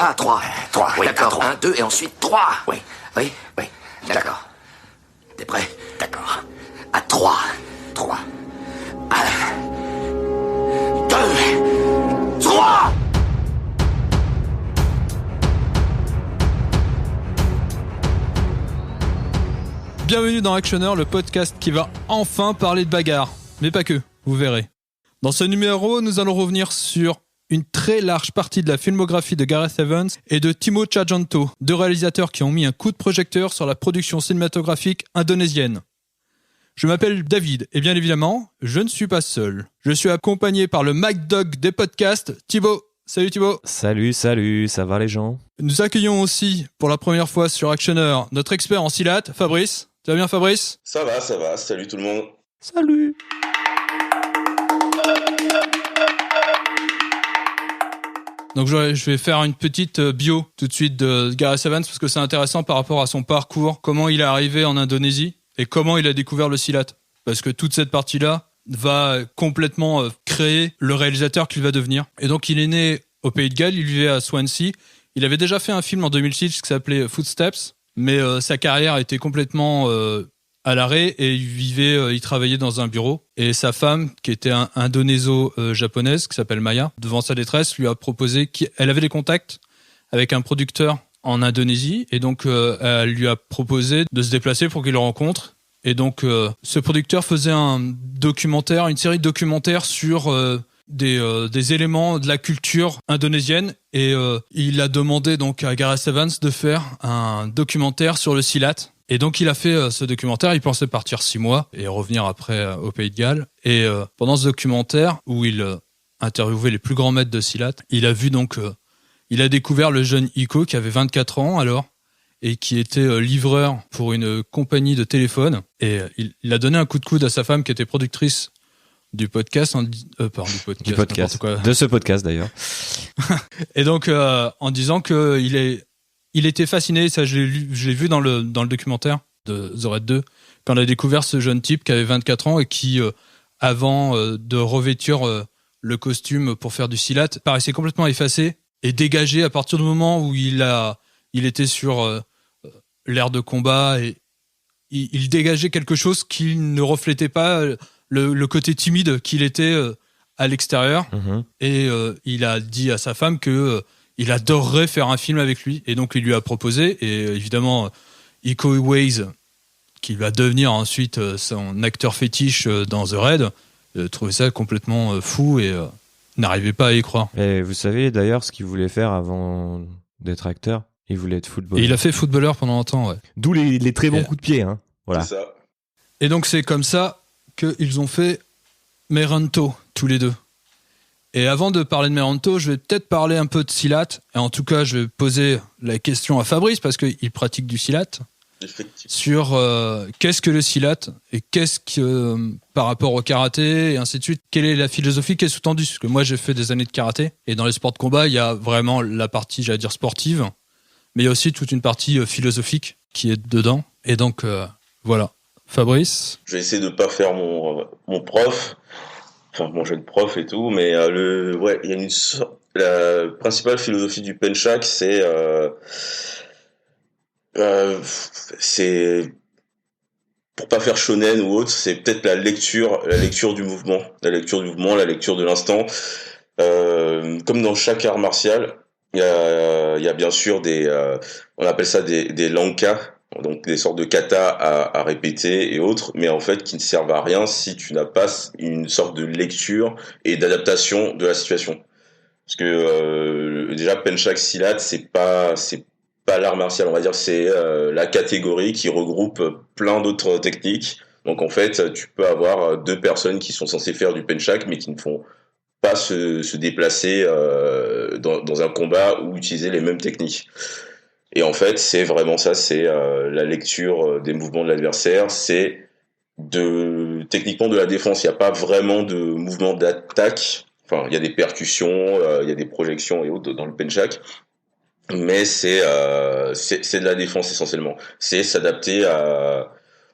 à 3. 3, Oui, d'accord. 3. 1, 2 et ensuite 3. Oui. D'accord. T'es prêt? D'accord. À 3. 3. 1, 2, 3. Bienvenue dans Actionneur, le podcast qui va enfin parler de bagarre. Mais pas que, vous verrez. Dans ce numéro, nous allons revenir sur une très large partie de la filmographie de Gareth Evans et de Timo Tjahjanto, deux réalisateurs qui ont mis un coup de projecteur sur la production cinématographique indonésienne. Je m'appelle David et bien évidemment, je ne suis pas seul. Je suis accompagné par le MacDog des podcasts, Thibaut. Salut Thibaut. Salut, ça va les gens? Nous accueillons aussi, pour la première fois sur Actionneur, notre expert en silat, Fabrice. Tu vas bien Fabrice? Ça va, salut tout le monde. Salut. Donc je vais faire une petite bio tout de suite de Gareth Evans parce que c'est intéressant par rapport à son parcours, comment il est arrivé en Indonésie et comment il a découvert le silat. Parce que toute cette partie-là va complètement créer le réalisateur qu'il va devenir. Et donc il est né au Pays de Galles, il vivait à Swansea. Il avait déjà fait un film en 2006 qui s'appelait Footsteps, mais sa carrière était complètement à l'arrêt et il travaillait dans un bureau. Et sa femme, qui était indonéso-japonaise, qui s'appelle Maya, devant sa détresse, lui a proposé, elle avait des contacts avec un producteur en Indonésie, et donc elle lui a proposé de se déplacer pour qu'il le rencontre. Et donc ce producteur faisait une série de documentaires sur des éléments de la culture indonésienne, et il a demandé donc à Gareth Evans de faire un documentaire sur le silat. Et donc il a fait ce documentaire, il pensait partir 6 mois et revenir après au Pays de Galles. Et pendant ce documentaire, où il interviewait les plus grands maîtres de silat, il a vu donc, il a découvert le jeune Iko qui avait 24 ans alors, et qui était livreur pour une compagnie de téléphone. Et il a donné un coup de coude à sa femme qui était productrice du podcast, du podcast, de ce podcast d'ailleurs. Et donc en disant que il était fasciné, ça je l'ai vu dans le documentaire de The Red 2, quand on a découvert ce jeune type qui avait 24 ans et qui, avant de revêtir le costume pour faire du silat, paraissait complètement effacé et dégagé à partir du moment où il était sur l'air de combat, et il dégageait quelque chose qui ne reflétait pas le côté timide qu'il était à l'extérieur. Mm-hmm. Et il a dit à sa femme que il adorerait faire un film avec lui, et donc il lui a proposé. Et évidemment, Iko Uwais, qui va devenir ensuite son acteur fétiche dans The Raid, trouvait ça complètement fou et n'arrivait pas à y croire. Et vous savez d'ailleurs ce qu'il voulait faire avant d'être acteur? Il voulait être footballeur. Et il a fait footballeur pendant longtemps, ouais. D'où les très bons coups de pied, hein. Voilà. C'est ça. Et donc c'est comme ça qu'ils ont fait Merento, tous les deux. Et avant de parler de Merento, je vais peut-être parler un peu de silat. Et en tout cas, je vais poser la question à Fabrice, parce qu'il pratique du silat. Sur qu'est-ce que le silat et qu'est-ce que, par rapport au karaté et ainsi de suite, quelle est la philosophie qui est sous-tendue? Parce que moi, j'ai fait des années de karaté. Et dans les sports de combat, il y a vraiment la partie, j'allais dire, sportive. Mais il y a aussi toute une partie philosophique qui est dedans. Et donc, voilà. Fabrice? Je vais essayer de pas faire mon prof, enfin mon jeune prof et tout, mais il y a la principale philosophie du Penchak, c'est pour pas faire shonen ou autre, c'est peut-être la lecture du mouvement, la lecture de l'instant. Comme dans chaque art martial, il y a bien sûr on appelle ça des lankas, donc des sortes de katas à répéter et autres, mais en fait qui ne servent à rien si tu n'as pas une sorte de lecture et d'adaptation de la situation. Parce que déjà Penchak Silat, c'est pas l'art martial, on va dire, c'est la catégorie qui regroupe plein d'autres techniques. Donc en fait, tu peux avoir 2 personnes qui sont censées faire du Penchak mais qui ne font pas se déplacer dans un combat ou utiliser les mêmes techniques. Et en fait, c'est vraiment ça, c'est la lecture des mouvements de l'adversaire, c'est techniquement de la défense. Il n'y a pas vraiment de mouvement d'attaque. Enfin, il y a des percussions, il y a des projections et autres dans le Penchak, mais c'est de la défense essentiellement. C'est s'adapter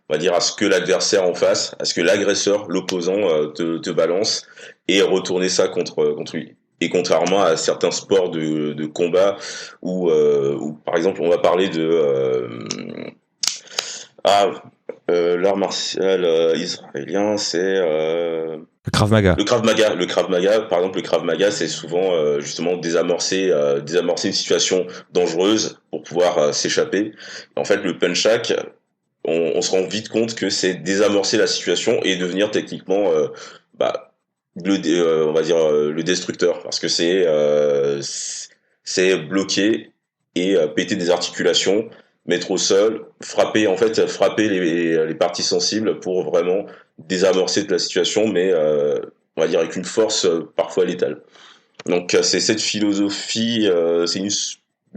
on va dire, à ce que l'adversaire en face, à ce que l'agresseur, l'opposant, te balance, et retourner ça contre lui. Et contrairement à certains sports de combat où par exemple on va parler l'art martial israélien, c'est Le Krav Maga. le Krav Maga. Le Krav Maga, par exemple, le Krav Maga, c'est souvent justement désamorcer une situation dangereuse pour pouvoir s'échapper. En fait, le punchak, on se rend vite compte que c'est désamorcer la situation et devenir techniquement on va dire le destructeur, parce que c'est bloquer et péter des articulations, mettre au sol, frapper les parties sensibles pour vraiment désamorcer de la situation, mais on va dire avec une force parfois létale. Donc c'est cette philosophie, c'est une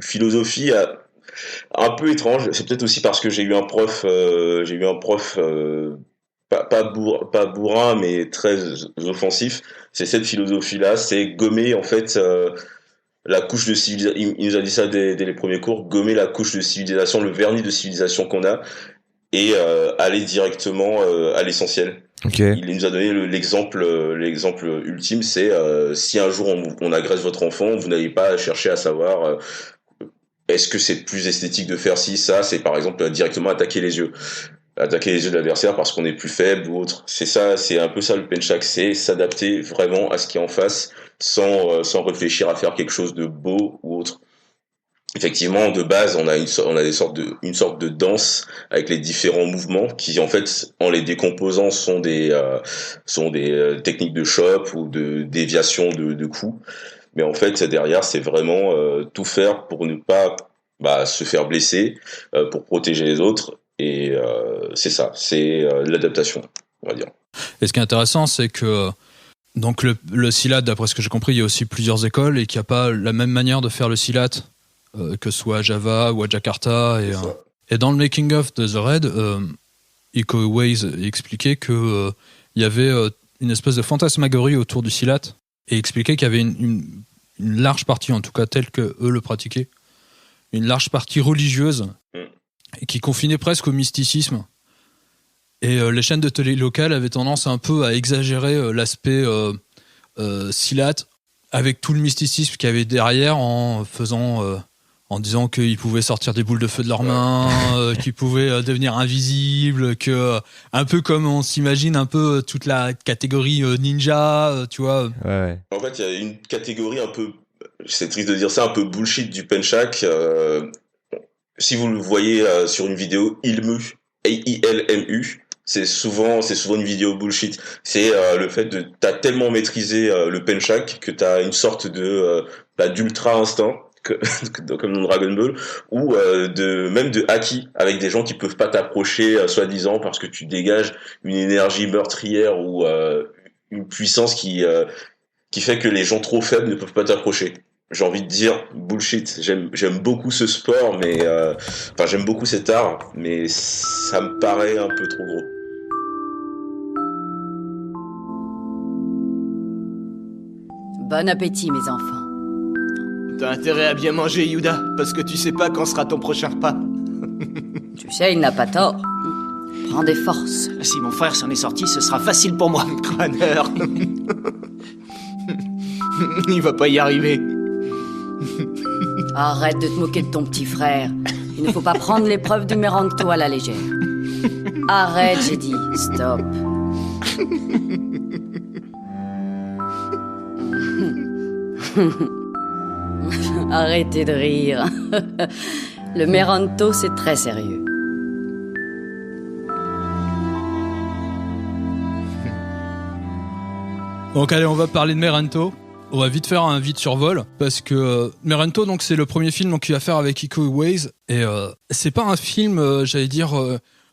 philosophie un peu étrange. C'est peut-être aussi parce que j'ai eu un prof pas bourrin, mais très offensif. C'est cette philosophie-là, c'est gommer en fait la couche de civilisation. Il nous a dit ça dès les premiers cours, gommer la couche de civilisation, le vernis de civilisation qu'on a, et aller directement à l'essentiel. Okay. Il nous a donné l'exemple ultime, c'est si un jour on agresse votre enfant, vous n'allez pas chercher à savoir est-ce que c'est plus esthétique de faire ci, ça. C'est par exemple directement attaquer les yeux de l'adversaire parce qu'on est plus faible ou autre. C'est ça, c'est un peu ça le punchak, c'est s'adapter vraiment à ce qui est en face sans réfléchir à faire quelque chose de beau ou autre. Effectivement, de base, on a une sorte de danse avec les différents mouvements qui, en fait, en les décomposant, sont des techniques de chope ou de déviation de coups. Mais en fait, derrière, c'est vraiment tout faire pour ne pas se faire blesser, pour protéger les autres. Et c'est ça, c'est l'adaptation, on va dire. Et ce qui est intéressant, c'est que donc le silat, d'après ce que j'ai compris, il y a aussi plusieurs écoles et qu'il n'y a pas la même manière de faire le silat, que ce soit à Java ou à Jakarta. Et dans le making-of de The Raid, Iko Uwais expliquait qu'il y avait une espèce de fantasmagorie autour du silat et expliquait qu'il y avait une large partie, en tout cas telle que eux le pratiquaient, une large partie religieuse et qui confinait presque au mysticisme. Et les chaînes de télé locales avaient tendance un peu à exagérer l'aspect silat avec tout le mysticisme qu'il y avait derrière en disant qu'ils pouvaient sortir des boules de feu de leurs mains, qu'ils pouvaient devenir invisibles, un peu comme on s'imagine un peu toute la catégorie ninja, tu vois. Ouais. En fait, il y a une catégorie un peu, c'est triste de dire ça, un peu bullshit du punchak. Si vous le voyez sur une vidéo, Ilmu, A-I-L-M-U, c'est souvent une vidéo bullshit. C'est le fait de t'as tellement maîtrisé le punchak que t'as une sorte d'ultra instinct comme dans Dragon Ball, ou même de haki avec des gens qui peuvent pas t'approcher soi-disant parce que tu dégages une énergie meurtrière ou une puissance qui fait que les gens trop faibles ne peuvent pas t'approcher. J'ai envie de dire bullshit. J'aime beaucoup ce sport, mais j'aime beaucoup cet art, mais ça me paraît un peu trop gros. Bon appétit, mes enfants. T'as intérêt à bien manger, Yuda, parce que tu sais pas quand sera ton prochain repas. Tu sais, il n'a pas tort. Prends des forces. Si mon frère s'en est sorti, ce sera facile pour moi, crâneur. Il va pas y arriver. Arrête de te moquer de ton petit frère. Il ne faut pas prendre l'épreuve du Meranto à la légère. Arrête, j'ai dit. Stop. Arrêtez de rire. Le Meranto, c'est très sérieux. Donc allez, on va parler de Meranto. On va vite faire un vite survol parce que Meranto, donc c'est le premier film donc qu'il va faire avec Iko Uwais et c'est pas un film, j'allais dire,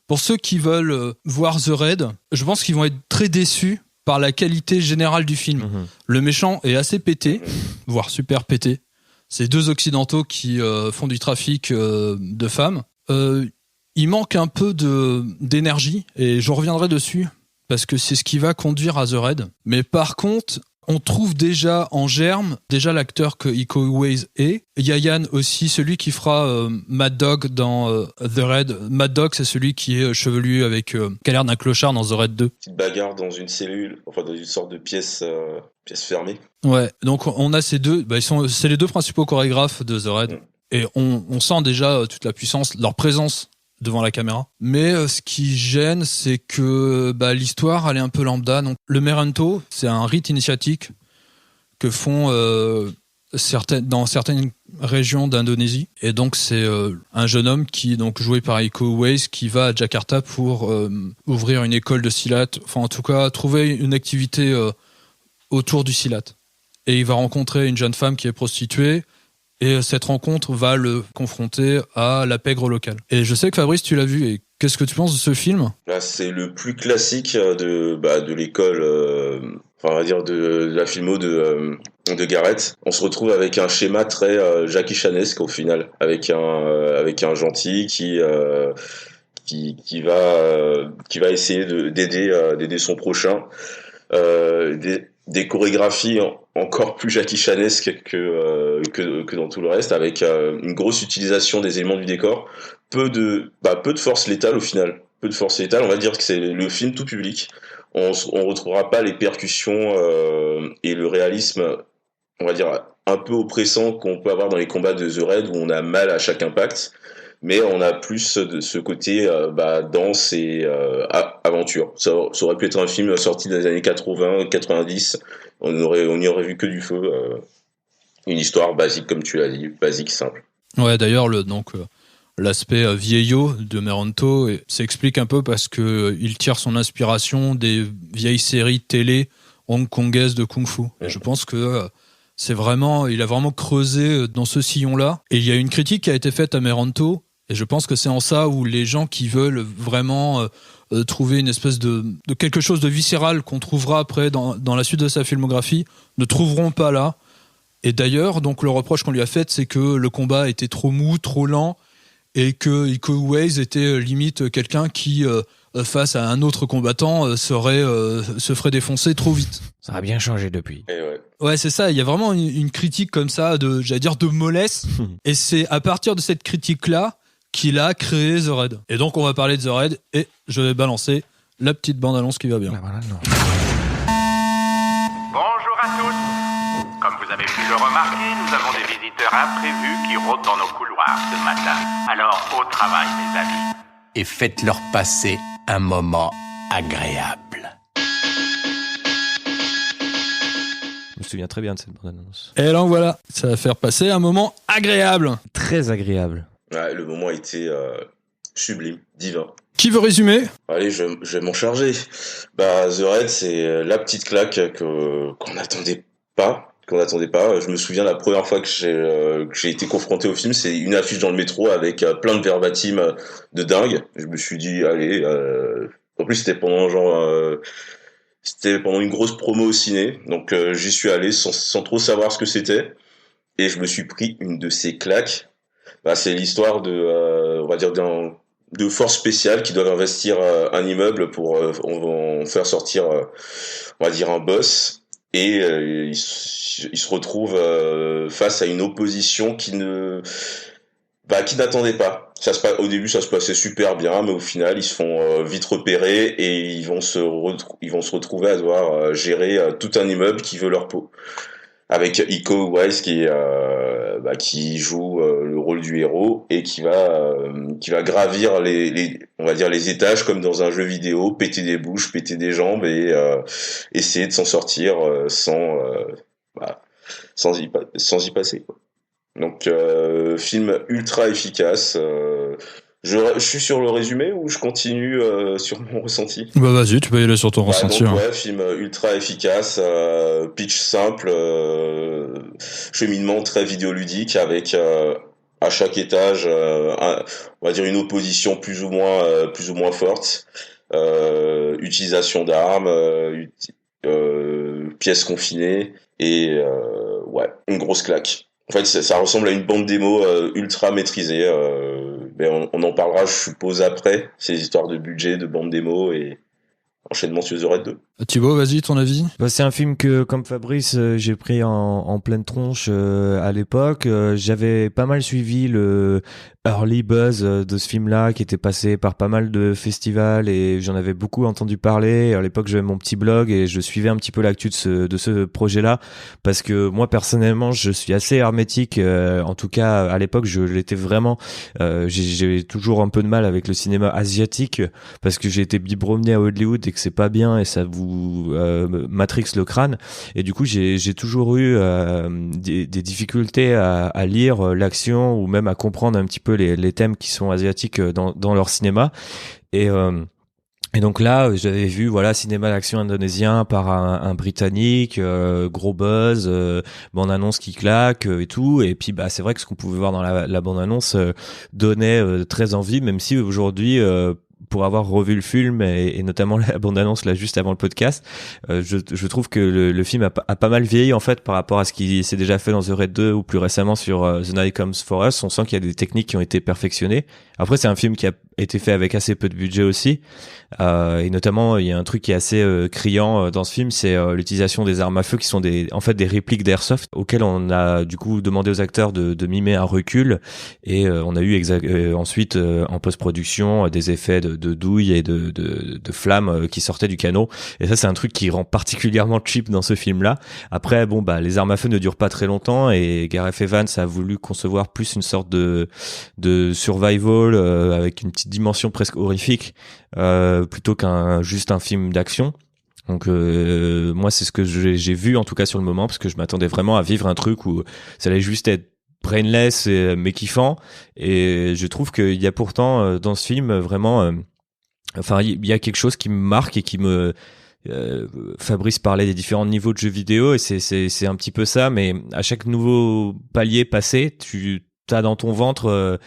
pour ceux qui veulent voir The Raid, je pense qu'ils vont être très déçus par la qualité générale du film. Mm-hmm. Le méchant est assez pété, voire super pété. C'est deux occidentaux qui font du trafic de femmes. Il manque un peu d'énergie et je reviendrai dessus parce que c'est ce qui va conduire à The Raid. Mais par contre, On trouve déjà en germe, l'acteur que Iko Uwais est. Yayan aussi, celui qui fera Mad Dog dans The Raid. Mad Dog, c'est celui qui est chevelu qui a l'air d'un clochard dans The Raid 2. Petite bagarre dans une cellule, enfin dans une sorte de pièce fermée. Ouais, donc on a ces deux, c'est les deux principaux chorégraphes de The Raid. Et on sent déjà toute la puissance, leur présence devant la caméra. Mais ce qui gêne, c'est que l'histoire, elle est un peu lambda. Donc, le Merento, c'est un rite initiatique que font dans certaines régions d'Indonésie. Et donc, c'est un jeune homme qui, donc joué par Iko Uwais, qui va à Jakarta pour ouvrir une école de silat. Enfin, en tout cas, trouver une activité autour du silat. Et il va rencontrer une jeune femme qui est prostituée. Et cette rencontre va le confronter à la pègre locale. Et je sais que Fabrice, tu l'as vu. Et qu'est-ce que tu penses de ce film ? Là, c'est le plus classique de l'école, on va dire de la filmo de Gareth. On se retrouve avec un schéma très Jackie Chanesque au final, avec un gentil qui va essayer d'aider son prochain. Des chorégraphies encore plus Jackie Chanesques que dans tout le reste, avec une grosse utilisation des éléments du décor, peu de force létale au final. Peu de force létale, on va dire que c'est le film tout public. On retrouvera pas les percussions et le réalisme, on va dire, un peu oppressant qu'on peut avoir dans les combats de The Raid, où on a mal à chaque impact. Mais on a plus de ce côté danse et aventure. Ça aurait pu être un film sorti dans les années 80, 90. On n'y aurait vu que du feu. Une histoire basique, comme tu l'as dit, basique, simple. Ouais, d'ailleurs, l'aspect vieillot de Merento s'explique un peu parce que il tire son inspiration des vieilles séries télé hongkongaises de kung-fu. Et je pense que il a vraiment creusé dans ce sillon-là. Et il y a une critique qui a été faite à Merento. Et je pense que c'est en ça où les gens qui veulent vraiment trouver une espèce de quelque chose de viscéral qu'on trouvera après dans la suite de sa filmographie ne trouveront pas là. Et d'ailleurs, donc le reproche qu'on lui a fait, c'est que le combat était trop mou, trop lent, et que Iko Uwais était limite quelqu'un qui, face à un autre combattant, se ferait défoncer trop vite. Ça a bien changé depuis. Et ouais. Ouais, c'est ça. Il y a vraiment une critique comme ça de mollesse. Et c'est à partir de cette critique-là qu'il a créé The Raid. Et donc, on va parler de The Raid et je vais balancer la petite bande-annonce qui va bien. Voilà, non. Bonjour à tous. Comme vous avez pu le remarquer, nous avons des visiteurs imprévus qui rôdent dans nos couloirs ce matin. Alors, au travail, mes amis. Et faites-leur passer un moment agréable. Je me souviens très bien de cette bande-annonce. Et donc voilà, ça va faire passer un moment agréable. Très agréable. Ouais, le moment a été sublime, divin. Qui veut résumer ? Allez, je vais m'en charger. The Raid, c'est la petite claque qu'on n'attendait pas. Je me souviens la première fois que j'ai été confronté au film, c'est une affiche dans le métro avec plein de verbatim de dingue. Je me suis dit, allez, en plus c'était pendant une grosse promo au ciné, donc j'y suis allé sans trop savoir ce que c'était, et je me suis pris une de ces claques. C'est l'histoire on va dire de forces spéciales qui doivent investir un immeuble pour en faire sortir, on va dire, un boss. Et ils se retrouvent face à une opposition qui n'attendait pas. Au début, ça se passait super bien, mais au final, ils se font vite repérer et ils vont se retrouver à devoir gérer tout un immeuble qui veut leur peau. Avec Iko Uwais qui joue le rôle du héros et qui va gravir on va dire les étages comme dans un jeu vidéo, péter des bouches, péter des jambes et essayer de s'en sortir sans y passer, quoi. Donc film ultra efficace. Je suis sur le résumé ou je continue sur mon ressenti ? Bah vas-y, tu peux y aller sur ton ressenti. Donc, film ultra efficace, pitch simple, cheminement très vidéoludique avec à chaque étage, on va dire une opposition plus ou moins forte, utilisation d'armes, pièces confinées et une grosse claque. En fait, ça ressemble à une bande démo ultra maîtrisée. Mais on en parlera, je suppose, après. Ces histoires de budget, de bande démo et enchaînement sur The Raid 2. Thibaut, vas-y, ton avis? C'est un film que, comme Fabrice, j'ai pris en pleine tronche à l'époque. J'avais pas mal suivi le early buzz de ce film-là, qui était passé par pas mal de festivals, et j'en avais beaucoup entendu parler. À l'époque, j'avais mon petit blog et je suivais un petit peu l'actu de ce projet-là, parce que moi, personnellement, je suis assez hermétique. En tout cas, à l'époque, je l'étais vraiment. J'ai toujours un peu de mal avec le cinéma asiatique, parce que j'ai été biberonné à Hollywood et que c'est pas bien, et ça vous matrixe le crâne. Et du coup, j'ai toujours eu des difficultés à lire l'action, ou même à comprendre un petit peu les thèmes qui sont asiatiques dans leur cinéma. Et donc là, j'avais vu, voilà, cinéma d'action indonésien par un Britannique, gros buzz, bande-annonce qui claque et tout. Et puis, c'est vrai que ce qu'on pouvait voir dans la bande-annonce donnait très envie, même si aujourd'hui, pour avoir revu le film et notamment la bande-annonce là juste avant le podcast, je trouve que le film a pas mal vieilli en fait par rapport à ce qui s'est déjà fait dans The Raid 2 ou plus récemment sur The Night Comes For Us. On sent qu'il y a des techniques qui ont été perfectionnées. Après, c'est un film qui a été fait avec assez peu de budget aussi, et notamment il y a un truc qui est assez criant dans ce film, c'est l'utilisation des armes à feu qui sont en fait des répliques d'airsoft auxquelles on a du coup demandé aux acteurs de mimer un recul, et on a eu ensuite en post-production des effets de douille et de flammes qui sortaient du canon, et ça c'est un truc qui rend particulièrement cheap dans ce film là. Après les armes à feu ne durent pas très longtemps, et Gareth Evans a voulu concevoir plus une sorte de survival avec une petite dimension presque horrifique, plutôt juste un film d'action. Donc moi c'est ce que j'ai vu en tout cas sur le moment, parce que je m'attendais vraiment à vivre un truc où ça allait juste être brainless mais kiffant, et je trouve qu'il y a pourtant dans ce film vraiment il y a quelque chose qui me marque et qui me Fabrice parlait des différents niveaux de jeux vidéo, et c'est un petit peu ça, mais à chaque nouveau palier passé, t'as dans ton ventre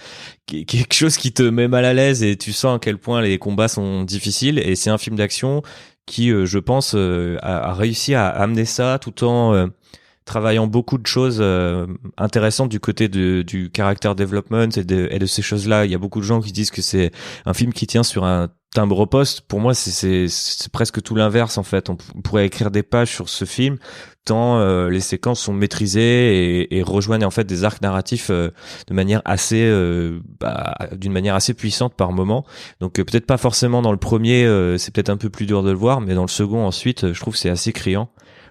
quelque chose qui te met mal à l'aise, et tu sens à quel point les combats sont difficiles. Et c'est un film d'action qui, je pense, a réussi à amener ça tout en travaillant beaucoup de choses intéressantes du côté du character development et de ces choses-là. Il y a beaucoup de gens qui disent que c'est un film qui tient sur un timbre poste. Pour moi, c'est presque tout l'inverse en fait. On pourrait écrire des pages sur ce film tant les séquences sont maîtrisées et rejoignent en fait des arcs narratifs de manière assez d'une manière assez puissante par moment. Donc peut-être pas forcément dans le premier, c'est peut-être un peu plus dur de le voir, mais dans le second ensuite, je trouve que c'est assez criant.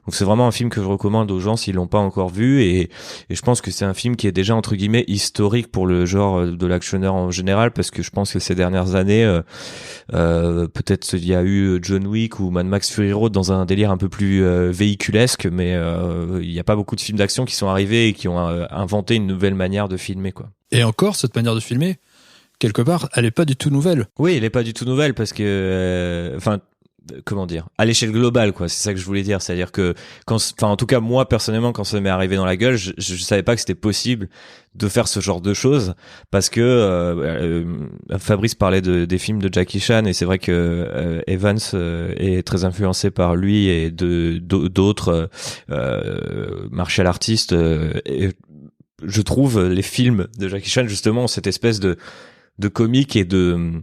Donc c'est vraiment un film que je recommande aux gens s'ils l'ont pas encore vu, et je pense que c'est un film qui est déjà entre guillemets historique pour le genre de l'actionneur en général, parce que je pense que ces dernières années peut-être il y a eu John Wick ou Mad Max Fury Road dans un délire un peu plus véhiculesque, mais il y a pas beaucoup de films d'action qui sont arrivés et qui ont inventé une nouvelle manière de filmer quoi. Et encore, cette manière de filmer, quelque part, elle est pas du tout nouvelle. Oui, elle est pas du tout nouvelle, parce que comment dire, à l'échelle globale quoi, c'est ça que je voulais dire, c'est-à-dire que en tout cas moi personnellement, quand ça m'est arrivé dans la gueule, je savais pas que c'était possible de faire ce genre de choses, parce que Fabrice parlait des films de Jackie Chan, et c'est vrai que Evans est très influencé par lui et d'autres martial artistes, et je trouve les films de Jackie Chan justement ont cette espèce de comique et de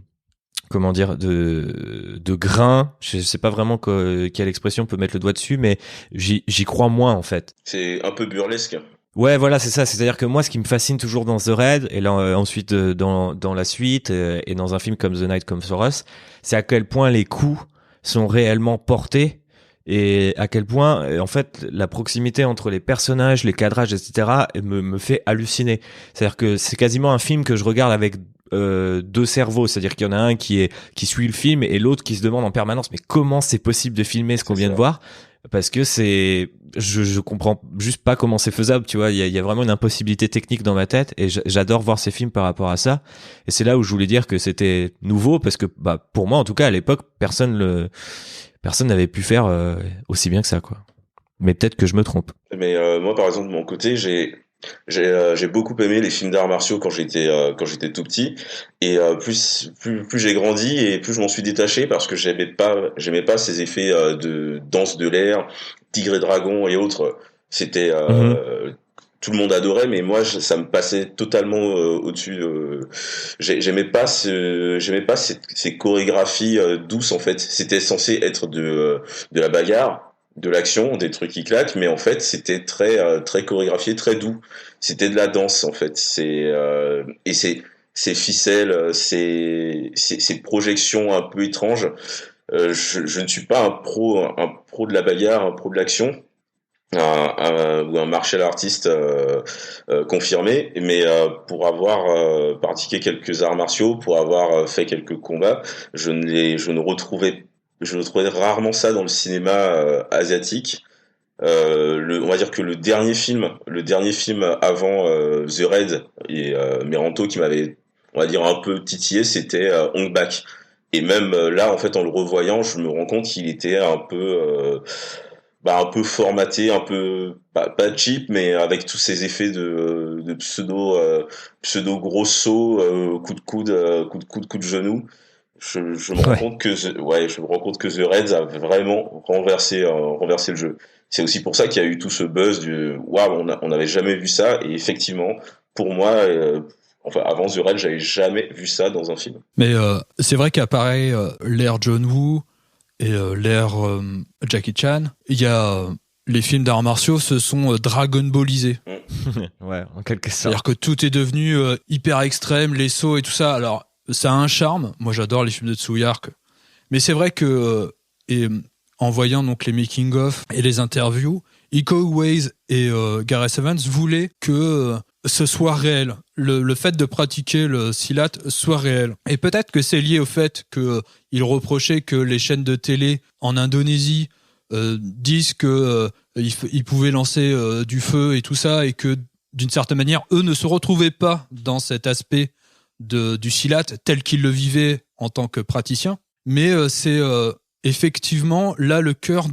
comment dire, de grain. Je sais pas vraiment quelle expression peut mettre le doigt dessus, mais j'y crois moins en fait. C'est un peu burlesque. Ouais, voilà, c'est ça. C'est-à-dire que moi, ce qui me fascine toujours dans The Raid, et là ensuite dans la suite et dans un film comme The Night Comes For Us, c'est à quel point les coups sont réellement portés, et à quel point en fait la proximité entre les personnages, les cadrages, etc. me fait halluciner. C'est-à-dire que c'est quasiment un film que je regarde avec deux cerveaux, c'est-à-dire qu'il y en a un qui suit le film et l'autre qui se demande en permanence mais comment c'est possible de filmer ce qu'on vient de voir, parce que je comprends juste pas comment c'est faisable, tu vois. Il y a vraiment une impossibilité technique dans ma tête, et j'adore voir ces films par rapport à ça. Et c'est là où je voulais dire que c'était nouveau, parce que pour moi en tout cas à l'époque personne n'avait pu faire aussi bien que ça quoi. Mais peut-être que je me trompe. Mais moi par exemple de mon côté, j'ai beaucoup aimé les films d'arts martiaux quand j'étais tout petit, et plus j'ai grandi et plus je m'en suis détaché, parce que j'aimais pas ces effets de danse de l'air, tigre et dragon et autres. C'était tout le monde adorait, mais moi ça me passait totalement au-dessus. J'aimais pas ces chorégraphies douces en fait. C'était censé être de la bagarre, de l'action, des trucs qui claquent, mais en fait c'était très chorégraphié, très doux. C'était de la danse en fait. Et ces ficelles, ces projections un peu étranges. Je ne suis pas un pro de la bagarre, un pro de l'action. Ou un martial artiste confirmé, mais pour avoir pratiqué quelques arts martiaux, pour avoir fait quelques combats, je trouvais rarement ça dans le cinéma asiatique. On va dire que le dernier film avant The Raid et Meranto qui m'avait, on va dire, un peu titillé, c'était Hong Bak. Et même là, en fait, en le revoyant, je me rends compte qu'il était un peu formaté, un peu pas cheap, mais avec tous ces effets de pseudo gros sauts, coup de genou. Je me rends compte que The Reds a vraiment renversé le jeu. C'est aussi pour ça qu'il y a eu tout ce buzz du waouh, on n'avait jamais vu ça. Et effectivement, pour moi, avant The Raid, j'avais jamais vu ça dans un film. Mais c'est vrai qu'apparaît l'ère John Woo et l'ère Jackie Chan. Il y a les films d'arts martiaux se sont Dragon Ballisés. Ouais, en quelque sorte. C'est-à-dire que tout est devenu hyper extrême, les sauts et tout ça. Alors, ça a un charme. Moi, j'adore les films de Tsuyark. Mais c'est vrai que en voyant donc les making-of et les interviews, Iko Uwais et Gareth Evans voulaient que ce soit réel. Le fait de pratiquer le silat soit réel. Et peut-être que c'est lié au fait qu'ils reprochaient que les chaînes de télé en Indonésie disent que ils pouvaient lancer du feu et tout ça, et que d'une certaine manière, eux ne se retrouvaient pas dans cet aspect du silat tel qu'ils le vivaient en tant que praticiens. Mais c'est effectivement là le cœur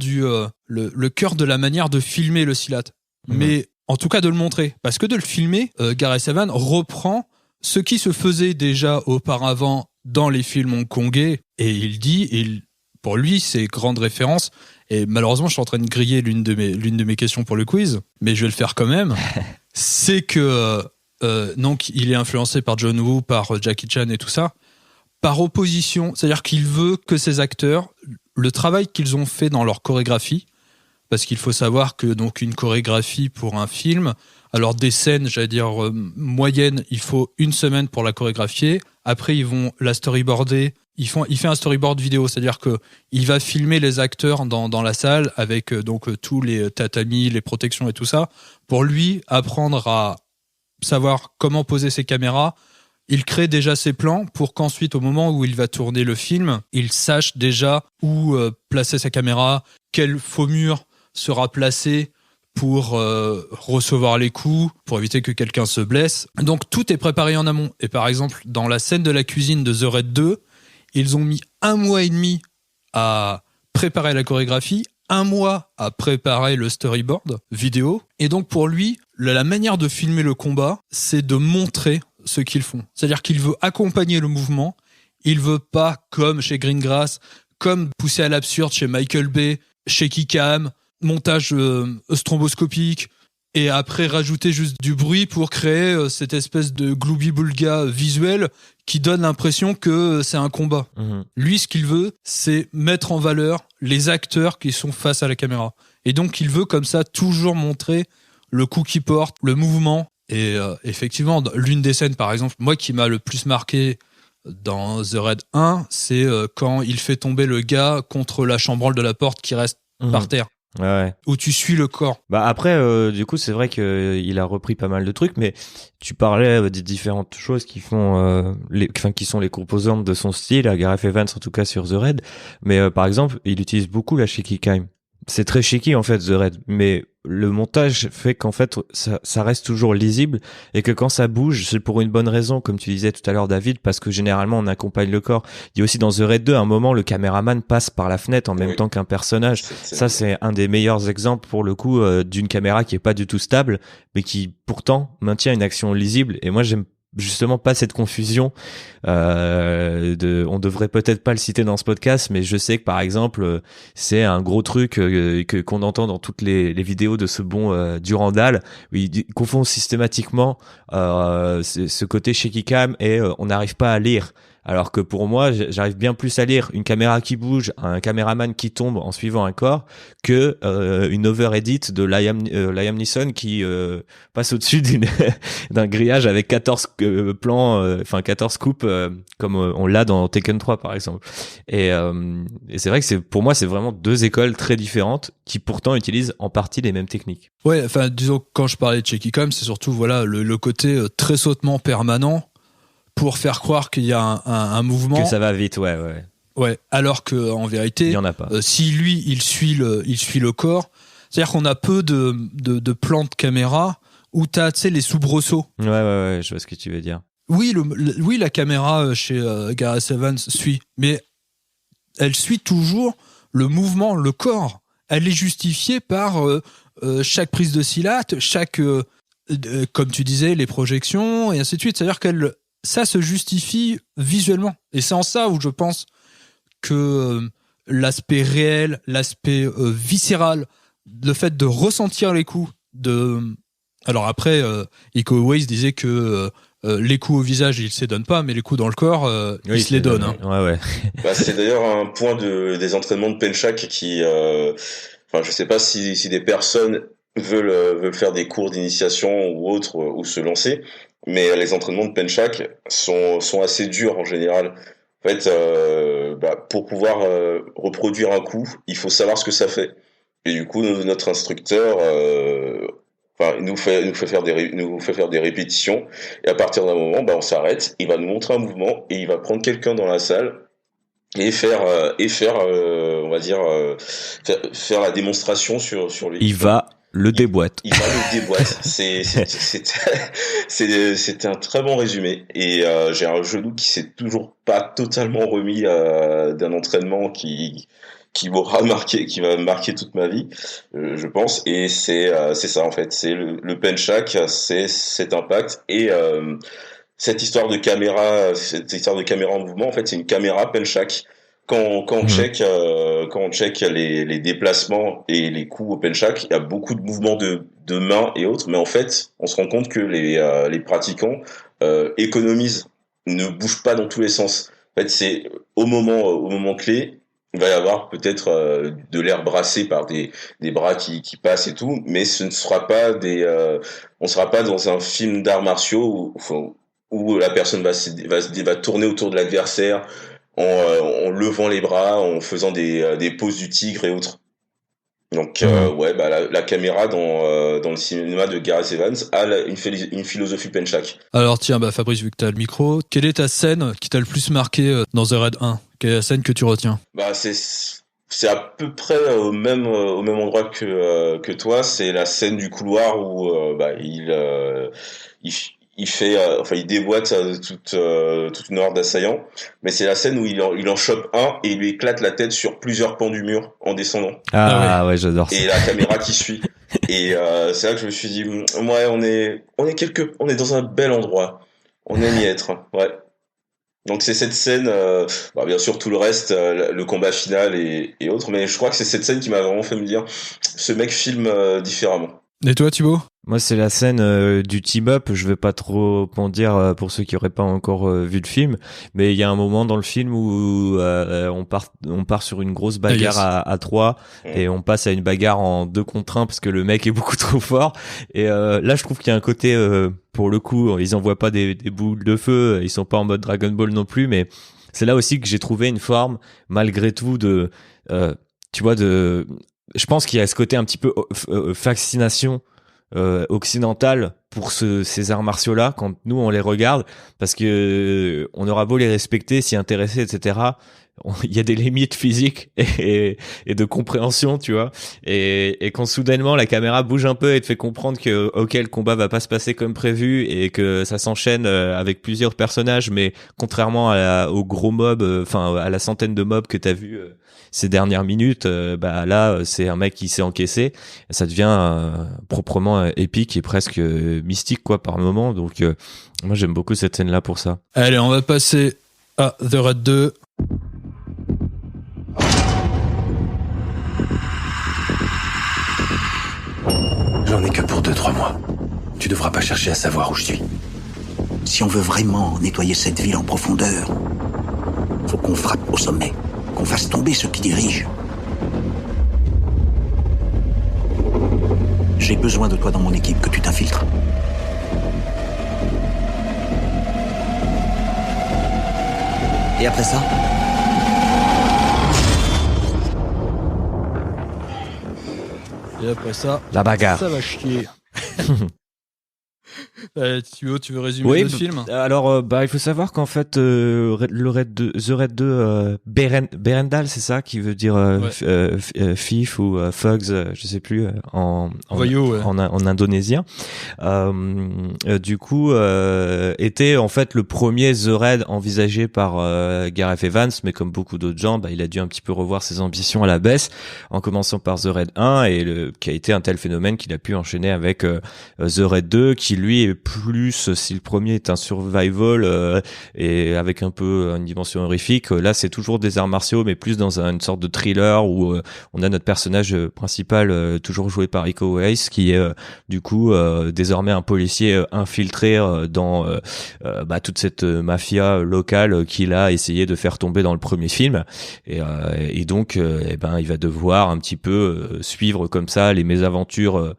le cœur de la manière de filmer le silat. Mais en tout cas de le montrer, parce que de le filmer, Gareth Evans reprend ce qui se faisait déjà auparavant dans les films hongkongais, et il dit, pour lui, c'est grande référence. Et malheureusement, je suis en train de griller l'une de mes questions pour le quiz, mais je vais le faire quand même. C'est que donc il est influencé par John Woo, par Jackie Chan et tout ça, par opposition, c'est-à-dire qu'il veut que ces acteurs, le travail qu'ils ont fait dans leur chorégraphie, parce qu'il faut savoir que donc une chorégraphie pour un film, alors des scènes, j'allais dire moyennes, il faut 1 semaine pour la chorégraphier. Après, ils vont la storyboarder. Il fait un storyboard vidéo, c'est-à-dire que il va filmer les acteurs dans la salle avec donc tous les tatamis, les protections et tout ça, pour lui apprendre à savoir comment poser ses caméras. Il crée déjà ses plans pour qu'ensuite, au moment où il va tourner le film, il sache déjà où placer sa caméra, quel faux mur sera placé pour recevoir les coups, pour éviter que quelqu'un se blesse. Donc tout est préparé en amont. Et par exemple, dans la scène de la cuisine de The Raid 2, ils ont mis 1 mois et demi à préparer la chorégraphie, 1 mois à préparer le storyboard vidéo. Et donc pour lui, la manière de filmer le combat, c'est de montrer ce qu'ils font. C'est-à-dire qu'il veut accompagner le mouvement. Il veut pas, comme chez Greengrass, comme poussé à l'absurde chez Michael Bay, chez Kikam, montage stromboscopique, et après rajouter juste du bruit pour créer cette espèce de gloubi-boulga visuel qui donne l'impression que c'est un combat. Lui, ce qu'il veut, c'est mettre en valeur les acteurs qui sont face à la caméra. Et donc, il veut comme ça toujours montrer le coup qu'il porte, le mouvement. Et effectivement, l'une des scènes, par exemple, moi qui m'a le plus marqué dans The Raid 1, c'est quand il fait tomber le gars contre la chambranle de la porte qui reste par terre. Ouais. Où tu suis le corps. Bah après, du coup, c'est vrai qu'il a repris pas mal de trucs, mais tu parlais des différentes choses qui font, qui sont les composantes de son style, à Gareth Evans en tout cas sur The Raid. Mais par exemple, il utilise beaucoup la shaky cam. C'est très shaky en fait The Raid, mais le montage fait qu'en fait ça reste toujours lisible, et que quand ça bouge, c'est pour une bonne raison, comme tu disais tout à l'heure David, parce que généralement on accompagne le corps. Il y a aussi dans The Raid 2 un moment, le caméraman passe par la fenêtre en même temps qu'un personnage. Ça c'est un des meilleurs exemples pour le coup d'une caméra qui est pas du tout stable, mais qui pourtant maintient une action lisible. Et moi j'aime justement pas cette confusion. On devrait peut-être pas le citer dans ce podcast, mais je sais que par exemple, c'est un gros truc qu'on entend dans toutes les vidéos de ce bon Durandal, où il confond systématiquement ce côté shaky cam et on n'arrive pas à lire. Alors que pour moi, j'arrive bien plus à lire une caméra qui bouge, un caméraman qui tombe en suivant un corps, que une over-edit de Liam Neeson qui passe au-dessus d'un grillage avec 14 plans, 14 coupes, comme on l'a dans Taken 3 par exemple. Et c'est vrai que pour moi, c'est vraiment deux écoles très différentes qui pourtant utilisent en partie les mêmes techniques. Ouais, enfin disons, quand je parlais de shaky cam, c'est surtout voilà le côté très sautement permanent pour faire croire qu'il y a un mouvement, que ça va vite, ouais. Ouais, alors que en vérité, il y en a pas. Si lui il suit le corps, c'est-à-dire qu'on a peu de plans de caméra où t'as, tu sais, les soubresauts. Ouais, je vois ce que tu veux dire. Oui, oui, la caméra chez Gareth Evans suit, mais elle suit toujours le mouvement, le corps. Elle est justifiée par chaque prise de silhouette, comme tu disais, les projections et ainsi de suite. C'est-à-dire ça se justifie visuellement. Et c'est en ça où je pense que l'aspect réel, l'aspect viscéral, le fait de ressentir les coups alors après, Iko Uwais disait que les coups au visage, il se les donne pas, mais les coups dans le corps, il se les donne. Hein. Ouais. C'est d'ailleurs un point des entraînements de Penchak qui, je sais pas si des personnes veulent faire des cours d'initiation ou autres, ou se lancer, mais les entraînements de Penchak sont assez durs en général. En fait, pour pouvoir reproduire un coup, il faut savoir ce que ça fait. Et du coup, notre instructeur, nous fait faire des répétitions. Et à partir d'un moment, on s'arrête. Il va nous montrer un mouvement et il va prendre quelqu'un dans la salle et faire la démonstration sur lui. Il va le déboîte. Il va le déboîte. C'était un très bon résumé. Et j'ai un genou qui s'est toujours pas totalement remis d'un entraînement qui va me marquer toute ma vie, je pense. Et c'est ça en fait. C'est le Penchak, c'est cet impact et cette histoire de caméra en mouvement. En fait, c'est une caméra Penchak. Quand on check les déplacements et les coups au Penchak, il y a beaucoup de mouvements de mains et autres, mais en fait, on se rend compte que les pratiquants économisent, ne bougent pas dans tous les sens. En fait, c'est au moment clé, il va y avoir peut-être de l'air brassé par des bras qui passent et tout, mais ce ne sera pas on sera pas dans un film d'arts martiaux où la personne va tourner autour de l'adversaire en levant les bras, en faisant des poses du tigre et autres. Donc la caméra dans le cinéma de Gareth Evans a une philosophie Penchak. Alors tiens, Fabrice, vu que t'as le micro, quelle est ta scène qui t'a le plus marqué dans The Raid 1 ? Quelle est la scène que tu retiens ? C'est à peu près au même endroit que toi. C'est la scène du couloir où il déboîte toute une horde d'assaillants, mais c'est la scène où il en chope un et il lui éclate la tête sur plusieurs pans du mur en descendant. Ouais, j'adore ça. Et la caméra qui suit. Et c'est là que je me suis dit, ouais, on est dans un bel endroit. On aime y être. Ouais. Donc c'est cette scène, bien sûr tout le reste, le combat final et autres, mais je crois que c'est cette scène qui m'a vraiment fait me dire, ce mec filme différemment. Et toi, Thibaut ? Moi, c'est la scène du team-up. Je vais pas trop en dire pour ceux qui auraient pas encore vu le film, mais il y a un moment dans le film où on part sur une grosse bagarre à 3 et on passe à une bagarre en 2 contre 1 parce que le mec est beaucoup trop fort. Et là, je trouve qu'il y a un côté, pour le coup, ils envoient pas des boules de feu, ils sont pas en mode Dragon Ball non plus, mais c'est là aussi que j'ai trouvé une forme, malgré tout, je pense qu'il y a ce côté un petit peu fascination occidentale pour ces arts martiaux là quand nous on les regarde, parce que on aura beau les respecter, s'y intéresser, etc., il y a des limites physiques et de compréhension, tu vois, et quand soudainement la caméra bouge un peu et te fait comprendre que le combat va pas se passer comme prévu et que ça s'enchaîne avec plusieurs personnages, mais contrairement au gros mob, à la centaine de mobs que t'as vu ces dernières minutes, là c'est un mec qui s'est encaissé, ça devient proprement épique et presque mystique quoi par moment. Donc moi j'aime beaucoup cette scène là pour ça. Allez, on va passer à The Raid 2. J'en ai que pour 2-3 mois. Tu devras pas chercher à savoir où je suis. Si on veut vraiment nettoyer cette ville en profondeur, faut qu'on frappe au sommet, qu'on fasse tomber ceux qui dirigent. J'ai besoin de toi dans mon équipe, que tu t'infiltres. Et après ça ? Et après ça, La bagarre. ça va chier. Thibaut, tu veux résumer Oui, le film ? alors il faut savoir qu'en fait The Raid 2 Berendal, c'est ça qui veut dire fif ou thugs, je sais plus en Voyou, ouais. en indonésien. Du coup était en fait le premier The Raid envisagé par Gareth Evans, mais comme beaucoup d'autres gens, il a dû un petit peu revoir ses ambitions à la baisse en commençant par The Raid 1 et qui a été un tel phénomène qu'il a pu enchaîner avec The Raid 2 qui lui est plus, si le premier est un survival et avec un peu une dimension horrifique, là c'est toujours des arts martiaux mais plus dans une sorte de thriller où on a notre personnage principal toujours joué par Iko Uwais qui est du coup désormais un policier infiltré dans toute cette mafia locale qu'il a essayé de faire tomber dans le premier film et donc il va devoir un petit peu suivre comme ça les mésaventures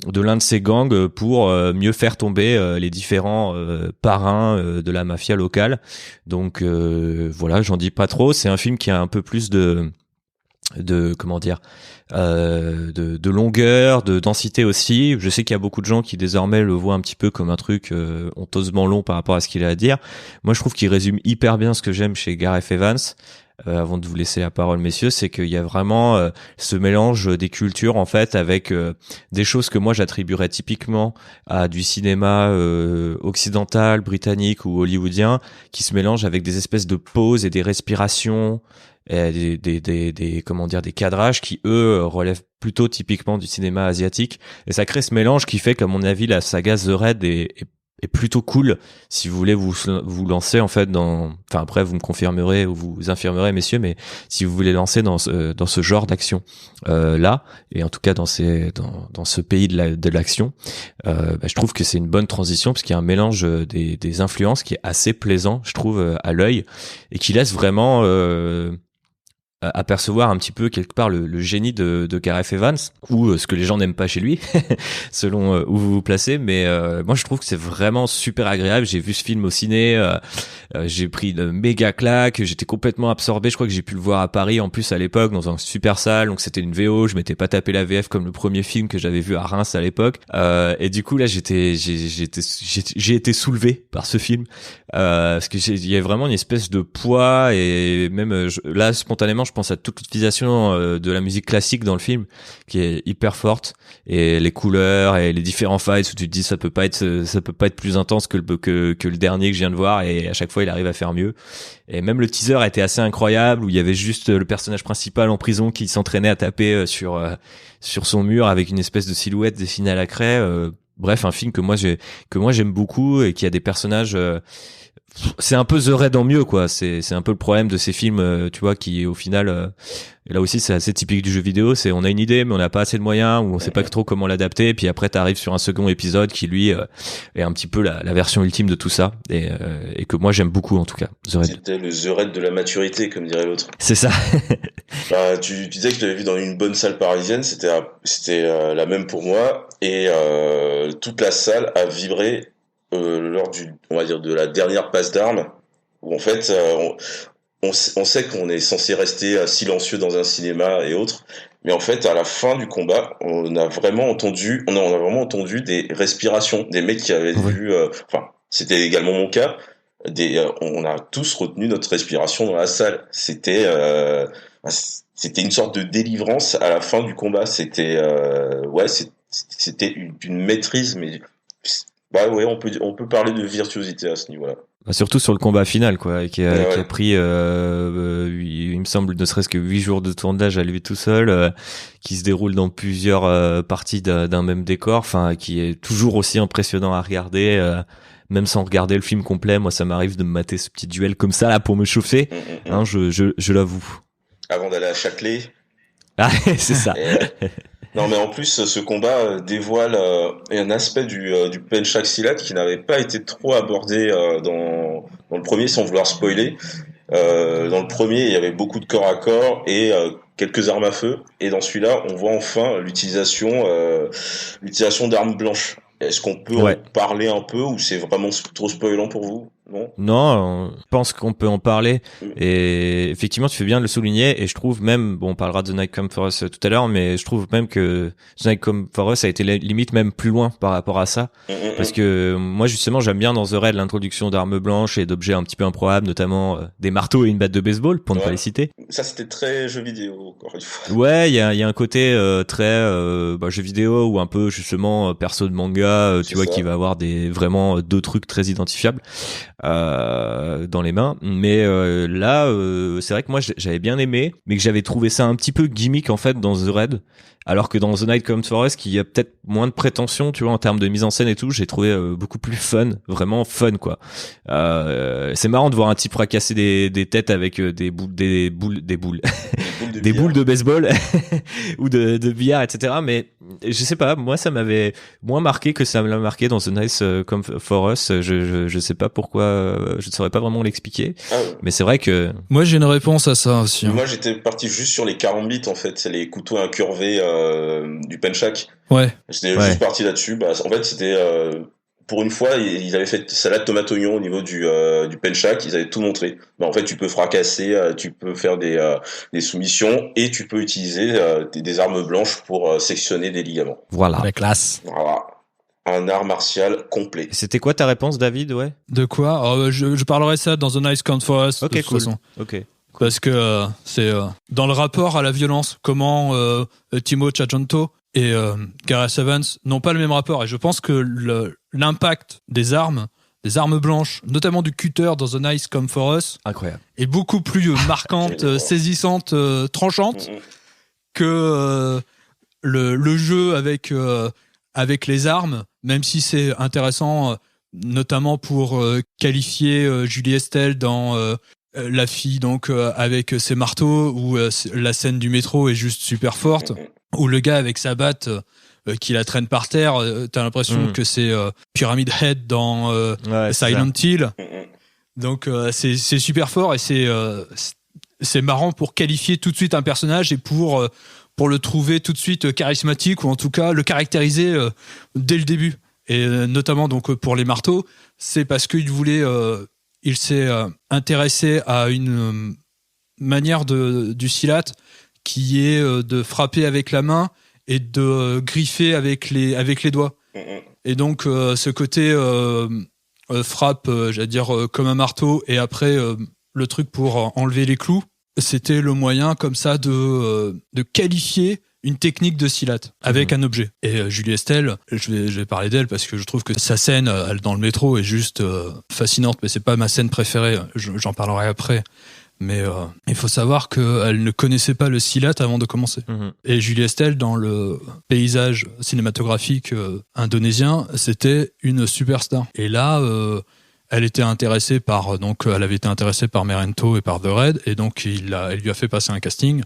de l'un de ces gangs pour mieux faire tomber les différents parrains de la mafia locale. Donc voilà, j'en dis pas trop. C'est un film qui a un peu plus de comment dire de longueur, de densité aussi. Je sais qu'il y a beaucoup de gens qui désormais le voient un petit peu comme un truc honteusement long par rapport à ce qu'il a à dire. Moi je trouve qu'il résume hyper bien ce que j'aime chez Gareth Evans. Avant de vous laisser la parole, messieurs, c'est qu'il y a vraiment ce mélange des cultures en fait avec des choses que moi j'attribuerais typiquement à du cinéma occidental, britannique ou hollywoodien, qui se mélangent avec des espèces de pauses et des respirations, et des cadrages qui eux relèvent plutôt typiquement du cinéma asiatique. Et ça crée ce mélange qui fait qu'à mon avis la saga The Raid est plutôt cool si vous voulez vous lancer en fait après vous me confirmerez ou vous infirmerez messieurs, mais si vous voulez lancer dans ce genre d'action là, et en tout cas dans ce pays de l'action, je trouve que c'est une bonne transition parce qu'il y a un mélange des influences qui est assez plaisant je trouve à l'œil et qui laisse vraiment apercevoir un petit peu quelque part le génie de Gareth Evans ou ce que les gens n'aiment pas chez lui selon où vous vous placez, mais moi je trouve que c'est vraiment super agréable. J'ai vu ce film au ciné, j'ai pris une méga claque, j'étais complètement absorbé. Je crois que j'ai pu le voir à Paris en plus à l'époque dans une super salle, donc c'était une VO, je m'étais pas tapé la VF comme le premier film que j'avais vu à Reims à l'époque, et du coup là j'ai été soulevé par ce film parce que il y a vraiment une espèce de poids et même là spontanément je pense à toute l'utilisation de la musique classique dans le film qui est hyper forte et les couleurs et les différents fights où tu te dis ça peut pas être plus intense que le dernier que je viens de voir, et à chaque fois il arrive à faire mieux. Et même le teaser était assez incroyable où il y avait juste le personnage principal en prison qui s'entraînait à taper sur son mur avec une espèce de silhouette dessinée à la craie. Bref, un film que moi j'aime beaucoup et qui a des personnages c'est un peu The Raid en mieux quoi, c'est un peu le problème de ces films tu vois qui au final et là aussi c'est assez typique du jeu vidéo, c'est on a une idée mais on n'a pas assez de moyens ou on sait pas trop comment l'adapter, et puis après t'arrives sur un second épisode qui lui est un petit peu la version ultime de tout ça et que moi j'aime beaucoup en tout cas. The Raid. C'était le The Raid de la maturité comme dirait l'autre. C'est ça. Tu disais que tu l'avais vu dans une bonne salle parisienne, c'était la même pour moi, et toute la salle a vibré lors on va dire de la dernière passe d'armes où en fait on sait qu'on est censé rester silencieux dans un cinéma et autres, mais en fait à la fin du combat on a vraiment entendu des respirations, des mecs qui avaient vu c'était également mon cas, on a tous retenu notre respiration dans la salle. C'était une sorte de délivrance à la fin du combat. C'était c'était une maîtrise, mais on peut parler de virtuosité à ce niveau-là. Surtout sur le combat final, quoi, qui a Ouais. pris, il me semble, ne serait-ce que 8 jours de tournage à lui tout seul, qui se déroule dans plusieurs parties d'un même décor, enfin, qui est toujours aussi impressionnant à regarder, même sans regarder le film complet. Moi, ça m'arrive de me mater ce petit duel comme ça, là, pour me chauffer, hein, je l'avoue. Avant d'aller à Châtelet. Ah, c'est ça. Non, mais en plus, ce combat dévoile un aspect du Penchak Silat qui n'avait pas été trop abordé dans le premier, sans vouloir spoiler. Dans le premier, il y avait beaucoup de corps à corps et quelques armes à feu. Et dans celui-là, on voit enfin l'utilisation d'armes blanches. Est-ce qu'on peut en parler un peu ou c'est vraiment trop spoilant pour vous? Non, je pense qu'on peut en parler. Et effectivement, tu fais bien de le souligner. Et je trouve même, bon, on parlera de The Night Comes For Us tout à l'heure, mais je trouve même que The Night Comes For Us a été limite même plus loin par rapport à ça. Parce que moi, justement, j'aime bien dans The Raid l'introduction d'armes blanches et d'objets un petit peu improbables, notamment des marteaux et une batte de baseball, pour ne pas les citer. Ça, c'était très jeu vidéo, encore une fois. Ouais, il y a un côté très jeu vidéo ou un peu justement perso de manga, tu vois, qui va avoir vraiment deux trucs très identifiables dans les mains. Mais là, c'est vrai que moi j'avais bien aimé, mais que j'avais trouvé ça un petit peu gimmick en fait dans The Raid. Alors que dans The Night Comes For Us, qui a peut-être moins de prétention, tu vois, en termes de mise en scène et tout, j'ai trouvé beaucoup plus fun, vraiment fun, quoi. C'est marrant de voir un type fracasser des têtes avec des boules de baseball ou de billard, etc. Mais je sais pas, moi ça m'avait moins marqué que ça me l'a marqué dans The Night Comes For Us. Je sais pas pourquoi, je ne saurais pas vraiment l'expliquer. Mais c'est vrai que moi j'ai une réponse à ça aussi. Moi j'étais parti juste sur les carambites en fait, c'est les couteaux incurvés du Penchak. Ouais. J'étais juste parti là-dessus. En fait c'était pour une fois, ils avaient fait salade tomate oignon au niveau du Penchak, ils avaient tout montré. En fait, tu peux fracasser, tu peux faire des soumissions et tu peux utiliser des armes blanches pour sectionner des ligaments. Voilà. La classe. Voilà. Un art martial complet. C'était quoi ta réponse, David? Ouais. De quoi? Je parlerai ça dans The Night Comes For Us. Ok, de toute cool. façon. Ok. Parce que c'est dans le rapport à la violence, comment Timo Tchajanto et Gareth Evans n'ont pas le même rapport. Et je pense que l'impact des armes blanches, notamment du cutter dans The Night Comes For Us, incroyable, est beaucoup plus marquante, saisissante, tranchante que le jeu avec les armes, même si c'est intéressant, notamment pour qualifier Julie Estelle dans la fille donc avec ses marteaux, où la scène du métro est juste super forte, où le gars avec sa batte qui la traîne par terre, t'as l'impression que c'est Pyramid Head dans Silent Hill. Donc c'est super fort et c'est marrant pour qualifier tout de suite un personnage et pour le trouver tout de suite charismatique, ou en tout cas le caractériser dès le début. Et notamment donc pour les marteaux, c'est parce qu'il voulait il s'est intéressé à une manière du silat qui est de frapper avec la main et de griffer avec les doigts. Et donc ce côté frappe, j'allais dire comme un marteau, et après le truc pour enlever les clous, c'était le moyen comme ça de qualifier une technique de silat avec un objet. Et Julie Estelle, je vais parler d'elle parce que je trouve que sa scène elle, dans le métro est juste fascinante, mais c'est pas ma scène préférée, j'en parlerai après. Mais il faut savoir qu'elle ne connaissait pas le silat avant de commencer. Et Julie Estelle, dans le paysage cinématographique indonésien, c'était une superstar. Et là, elle était intéressée elle avait été intéressée par Merento et par The Raid, et donc elle lui a fait passer un casting.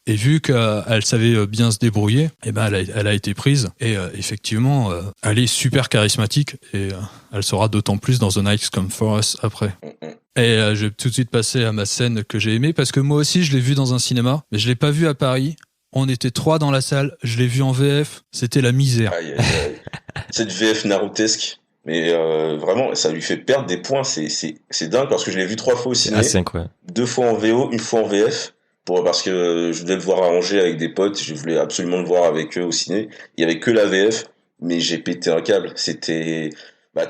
Et vu qu'elle savait bien se débrouiller, et ben elle a été prise. Et effectivement, elle est super charismatique, et elle sera d'autant plus dans The Night Comes For Us après. Et je vais tout de suite passer à ma scène que j'ai aimée, parce que moi aussi je l'ai vue dans un cinéma, mais je l'ai pas vue à Paris. On était 3 dans la salle, je l'ai vue en VF, c'était la misère. Cette VF narutesque. Mais vraiment, ça lui fait perdre des points, c'est dingue, parce que je l'ai vu 3 fois au ciné. C'est incroyable. 2 fois en VO, 1 fois en VF. Parce que je devais le voir à Angers avec des potes, je voulais absolument le voir avec eux au ciné. Il y avait que la VF, mais j'ai pété un câble. C'était...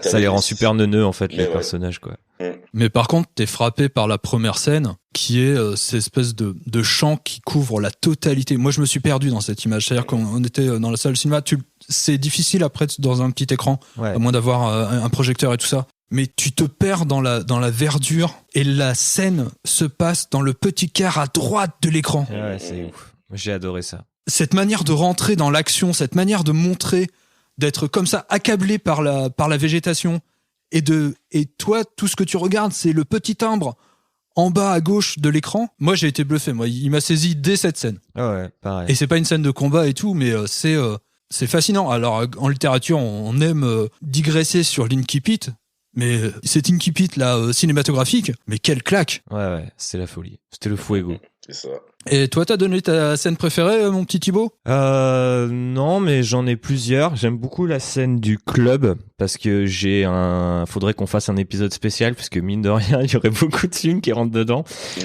ça les rend super neuneux en fait, les personnages, quoi. Mais par contre, t'es frappé par la première scène, qui est cette espèce de champ qui couvre la totalité. Moi, je me suis perdu dans cette image. C'est-à-dire qu'on était dans la salle de cinéma, c'est difficile après dans un petit écran, à moins d'avoir un projecteur et tout ça. mais tu te perds dans la verdure et la scène se passe dans le petit quart à droite de l'écran. Ouais, c'est ouf. J'ai adoré ça. Cette manière de rentrer dans l'action, cette manière de montrer, d'être comme ça accablé par la végétation et toi, tout ce que tu regardes, c'est le petit timbre en bas à gauche de l'écran. Moi, j'ai été bluffé. Moi, il m'a saisi dès cette scène. Ah ouais, pareil. Et c'est pas une scène de combat et tout, mais c'est fascinant. Alors, en littérature, on aime digresser sur l'Inkipit, mais cet Inkipit là cinématographique, mais quelle claque! Ouais, c'était la folie. C'était le fuego. C'est ça. Et toi, t'as donné ta scène préférée, mon petit Thibaut? Non, mais j'en ai plusieurs. J'aime beaucoup la scène du club parce que faudrait qu'on fasse un épisode spécial parce que mine de rien, il y aurait beaucoup de films qui rentrent dedans.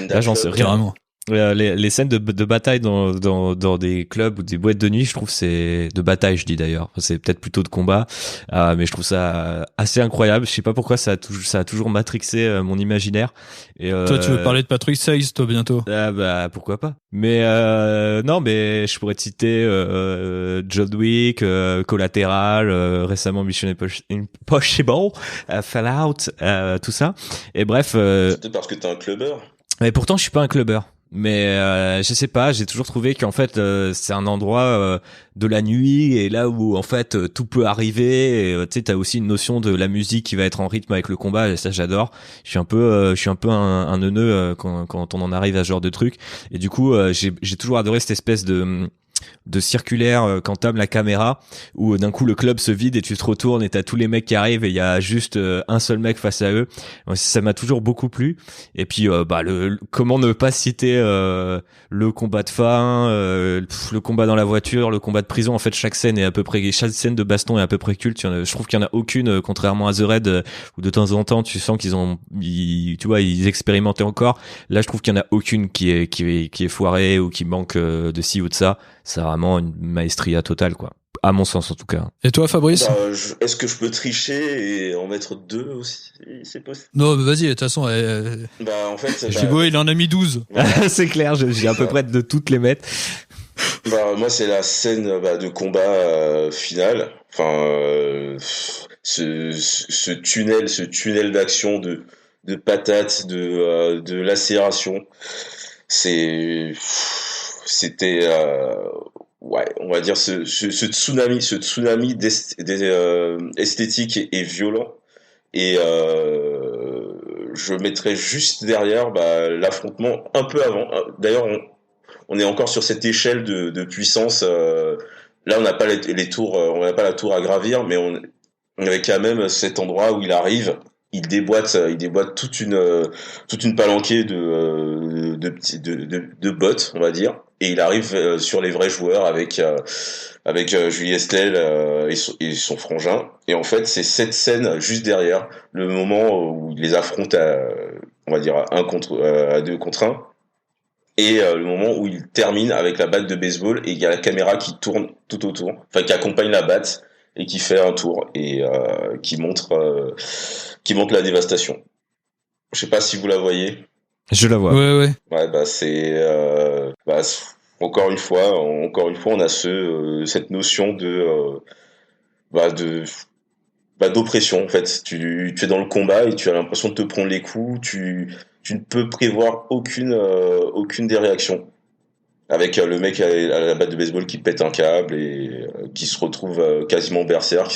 Là, j'en sais rien. Carrément. Les scènes de bataille dans des clubs ou des boîtes de nuit, je trouve c'est de bataille, je dis d'ailleurs. C'est peut-être plutôt de combat, mais je trouve ça assez incroyable. Je sais pas pourquoi ça a toujours matrixé mon imaginaire. Et toi, tu veux parler de Patrick Swayze, toi, bientôt? Bah pourquoi pas. Mais non, mais je pourrais te citer John Wick, Collateral, récemment Mission Impossible, Fallout, tout ça. Et bref. C'est peut-être parce que t'es un clubbeur. Mais pourtant, je suis pas un clubbeur. Mais je sais pas, j'ai toujours trouvé qu'en fait c'est un endroit de la nuit et là où en fait tout peut arriver. Tu sais, t'as aussi une notion de la musique qui va être en rythme avec le combat et ça j'adore. Je suis un peu un neuneu quand on en arrive à ce genre de truc. Et du coup j'ai toujours adoré cette espèce de circulaire qu'entame la caméra où d'un coup le club se vide et tu te retournes et t'as tous les mecs qui arrivent et il y a juste un seul mec face à eux. Ça m'a toujours beaucoup plu. Et puis comment ne pas citer le combat de fin, le combat dans la voiture, le combat de prison. En fait, chaque scène de baston est à peu près culte. Je trouve qu'il y en a aucune, contrairement à The Raid où de temps en temps tu sens ils expérimentaient encore. Là, je trouve qu'il y en a aucune qui est foirée ou qui manque de ci ou de ça. C'est vraiment une maestria totale, quoi. À mon sens, en tout cas. Et toi, Fabrice? Est-ce que je peux tricher et en mettre 2 aussi? C'est possible. Non, mais vas-y, de toute façon. En fait, Thibaut, il en a mis 12. Ouais. C'est clair, j'ai à peu près de toutes les mettre. Moi, c'est la scène de combat finale. Enfin, ce tunnel d'action de patates, de lacération. C'était on va dire ce tsunami esthétique est violent et je mettrais juste derrière l'affrontement un peu avant. D'ailleurs, on est encore sur cette échelle de puissance. Là, on n'a pas les tours, on n'a pas la tour à gravir, mais on avait quand même cet endroit où il arrive. Il déboîte toute une palanquée de bots, on va dire, et il arrive sur les vrais joueurs avec Julie Estelle et son frangin. Et en fait, c'est cette scène juste derrière, le moment où il les affronte on va dire à 2 contre 1, et le moment où il termine avec la batte de baseball et il y a la caméra qui tourne tout autour, enfin qui accompagne la batte et qui fait un tour et qui montre la dévastation. Je sais pas si vous la voyez. Je la vois. Ouais. Ouais, c'est encore une fois, on a cette notion d'oppression en fait. Tu es dans le combat et tu as l'impression de te prendre les coups. Tu ne peux prévoir aucune des réactions. Avec le mec à la batte de baseball qui pète un câble et qui se retrouve quasiment berserk.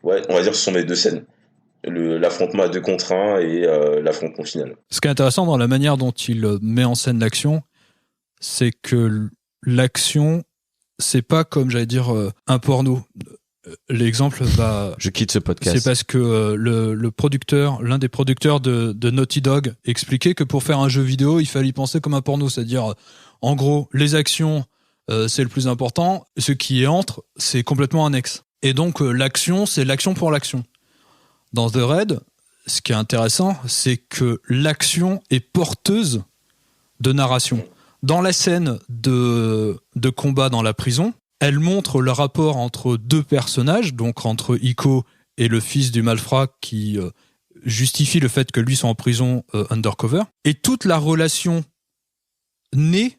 On va dire que ce sont mes 2 scènes. L'affrontement à 2 contre 1 et l'affrontement final. Ce qui est intéressant dans la manière dont il met en scène l'action, c'est que l'action, c'est pas comme, j'allais dire, un porno. L'exemple Je quitte ce podcast. C'est parce que l'un des producteurs de Naughty Dog expliquait que pour faire un jeu vidéo, il fallait y penser comme un porno, c'est-à-dire, en gros, les actions, c'est le plus important, ce qui est entre, c'est complètement annexe. Et donc, l'action, c'est l'action pour l'action. Dans The Raid, ce qui est intéressant, c'est que l'action est porteuse de narration. Dans la scène de combat dans la prison, elle montre le rapport entre 2 personnages, donc entre Iko et le fils du malfrat qui justifie le fait que lui soit en prison undercover. Et toute la relation naît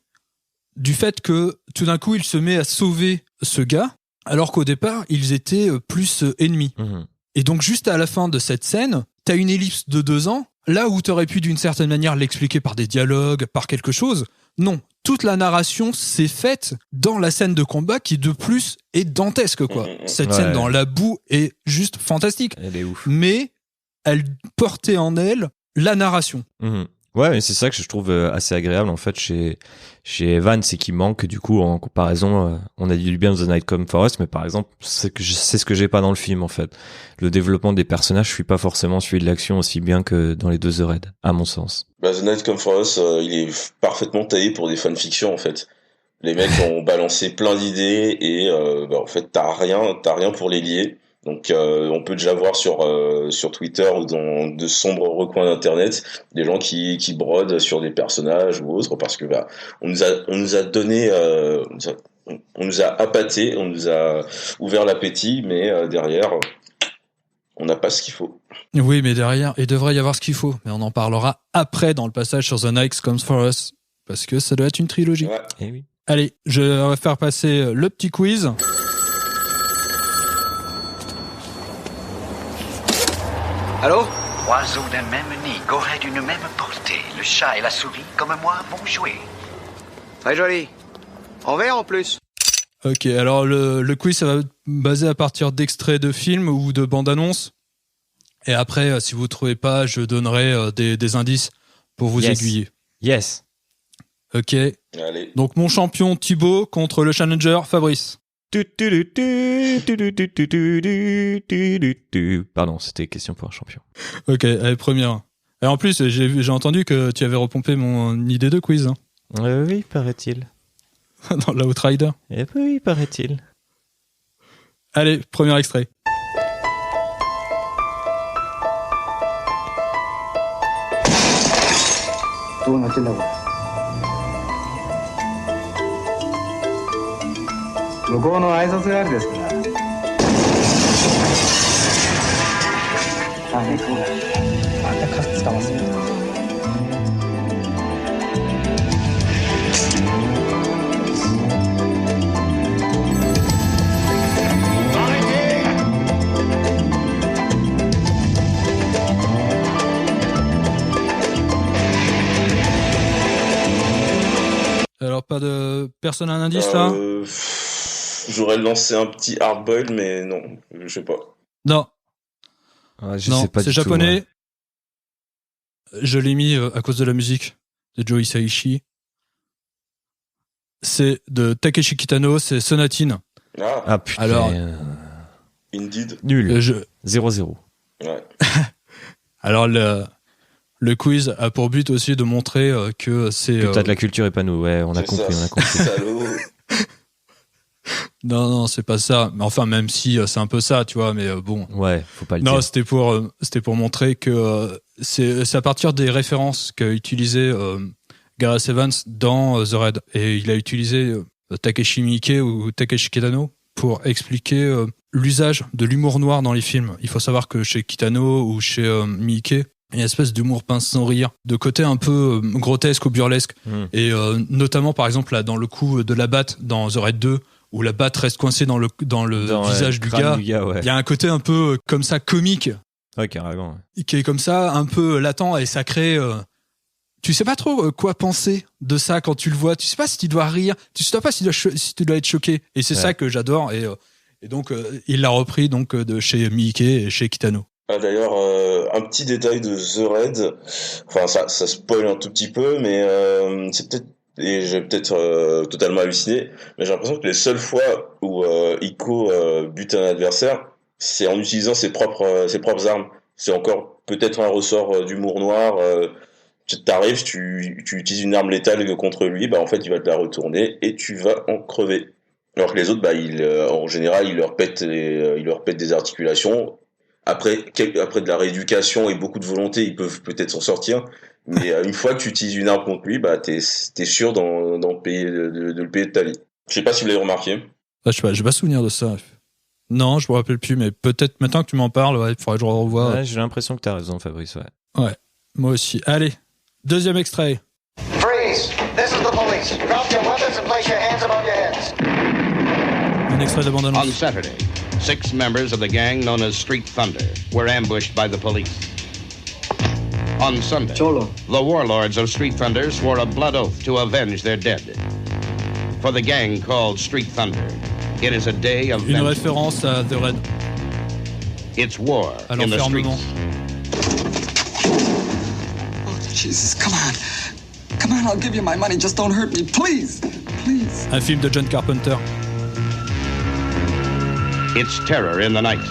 du fait que tout d'un coup, il se met à sauver ce gars, alors qu'au départ, ils étaient plus ennemis. Mmh. Et donc, juste à la fin de cette scène, t'as une ellipse de 2 ans, là où t'aurais pu d'une certaine manière l'expliquer par des dialogues, par quelque chose. Non, toute la narration s'est faite dans la scène de combat qui de plus est dantesque, quoi. Cette scène dans la boue est juste fantastique. Elle est ouf. Mais elle portait en elle la narration. Ouais, mais c'est ça que je trouve assez agréable en fait chez Evan, c'est qu'il manque du coup en comparaison. On a dit du bien de The Night Come For Us, mais par exemple, c'est ce que j'ai pas dans le film en fait. Le développement des personnages, je suis pas forcément suivi de l'action aussi bien que dans les 2 The Raid, à mon sens. The Night Come For Us, il est parfaitement taillé pour des fanfictions en fait. Les mecs ont balancé plein d'idées et en fait t'as rien pour les lier. Donc on peut déjà voir sur Twitter ou dans de sombres recoins d'internet des gens qui brodent sur des personnages ou autres parce que on nous a donné on nous a appâté, on nous a ouvert l'appétit, mais derrière on n'a pas ce qu'il faut. Oui, mais derrière il devrait y avoir ce qu'il faut, mais on en parlera après dans le passage sur The Night Comes For Us parce que ça doit être une trilogie. Ouais. Eh oui. Allez, je vais faire passer le petit quiz. Allô? Oiseaux d'un même nid, gorées d'une même portée. Le chat et la souris, comme moi, vont jouer. Très joli. En vert en plus. Ok, alors le quiz, ça va être basé à partir d'extraits de films ou de bandes-annonces. Et après, si vous ne trouvez pas, je donnerai des indices pour vous aiguiller. Yes. Ok. Allez. Donc mon champion Thibaut contre le challenger Fabrice. Pardon, c'était question pour un champion. Ok, allez, première. Et en plus, j'ai entendu que tu avais repompé mon idée de quiz. Hein. Oui, paraît-il. Dans l'Outrider. Oui, paraît-il. Allez, premier extrait. Alors, pas de personne à un indice là? J'aurais lancé un petit hard-boil, mais non, je sais pas. Non. Je non, sais pas c'est du tout, japonais. ouais. Je l'ai mis à cause de la musique de Joe Hisaishi. C'est de Takeshi Kitano, c'est Sonatine. Ah putain. Alors, Indeed. Nul. 0-0. Ouais. Alors, le quiz a pour but aussi de montrer que c'est... Que t'as de la culture épanouie, ouais, on a compris. Salaud. Non, c'est pas ça. Mais enfin, même si c'est un peu ça, tu vois, mais bon. Ouais, faut pas le non, dire. c'était pour montrer que c'est à partir des références qu'a utilisé Gareth Evans dans The Raid. Et il a utilisé Takeshi Miike ou Takeshi Kitano pour expliquer l'usage de l'humour noir dans les films. Il faut savoir que chez Kitano ou chez Miike, il y a une espèce d'humour pince sans rire, de côté un peu grotesque ou burlesque. Et notamment, par exemple, là, dans le coup de la batte dans The Raid 2, où la batte reste coincée dans le visage du gars. Ouais. Il y a un côté un peu comme ça comique. Ouais, carrément. Ouais. Qui est comme ça, un peu latent, et ça crée... tu sais pas trop quoi penser de ça quand tu le vois. Tu sais pas si tu dois rire, tu sais pas si tu dois être choqué. Et c'est ça que j'adore. Et donc, il l'a repris donc de chez Miike et chez Kitano. D'ailleurs, un petit détail de The Raid, enfin ça spoil un tout petit peu, mais c'est peut-être, et j'ai peut-être totalement halluciné, mais j'ai l'impression que les seules fois où Iko bute un adversaire, c'est en utilisant ses propres armes. C'est encore peut-être un ressort d'humour noir. T'arrives, tu utilises une arme létale contre lui, en fait il va te la retourner et tu vas en crever. Alors que les autres, en général, il leur pète des articulations. Après de la rééducation et beaucoup de volonté, ils peuvent peut-être s'en sortir. Mais une fois que tu utilises une arme contre lui, t'es sûr de le payer de ta vie. Je sais pas si vous l'avez remarqué. Je sais pas, j'ai pas souvenir de ça. Non, je me rappelle plus, mais peut-être maintenant que tu m'en parles, il faudrait que je le revoie. Ouais, j'ai l'impression que t'as raison, Fabrice, ouais. Ouais, moi aussi. Allez, deuxième extrait. Freeze! This is the police. Drop your weapons and place your hands above your heads. Un extrait de la bande-annonce. On Saturday, 6 members of the gang known as Street Thunder were ambushed by the police. On Sunday, the warlords of Street Thunder swore a blood oath to avenge their dead. For the gang called Street Thunder, it is a day of Une référence à The Raid. It's war à in the streets. Oh, Jesus, come on. Come on, I'll give you my money. Just don't hurt me, please. Please. Un film de John Carpenter. It's terror in the night.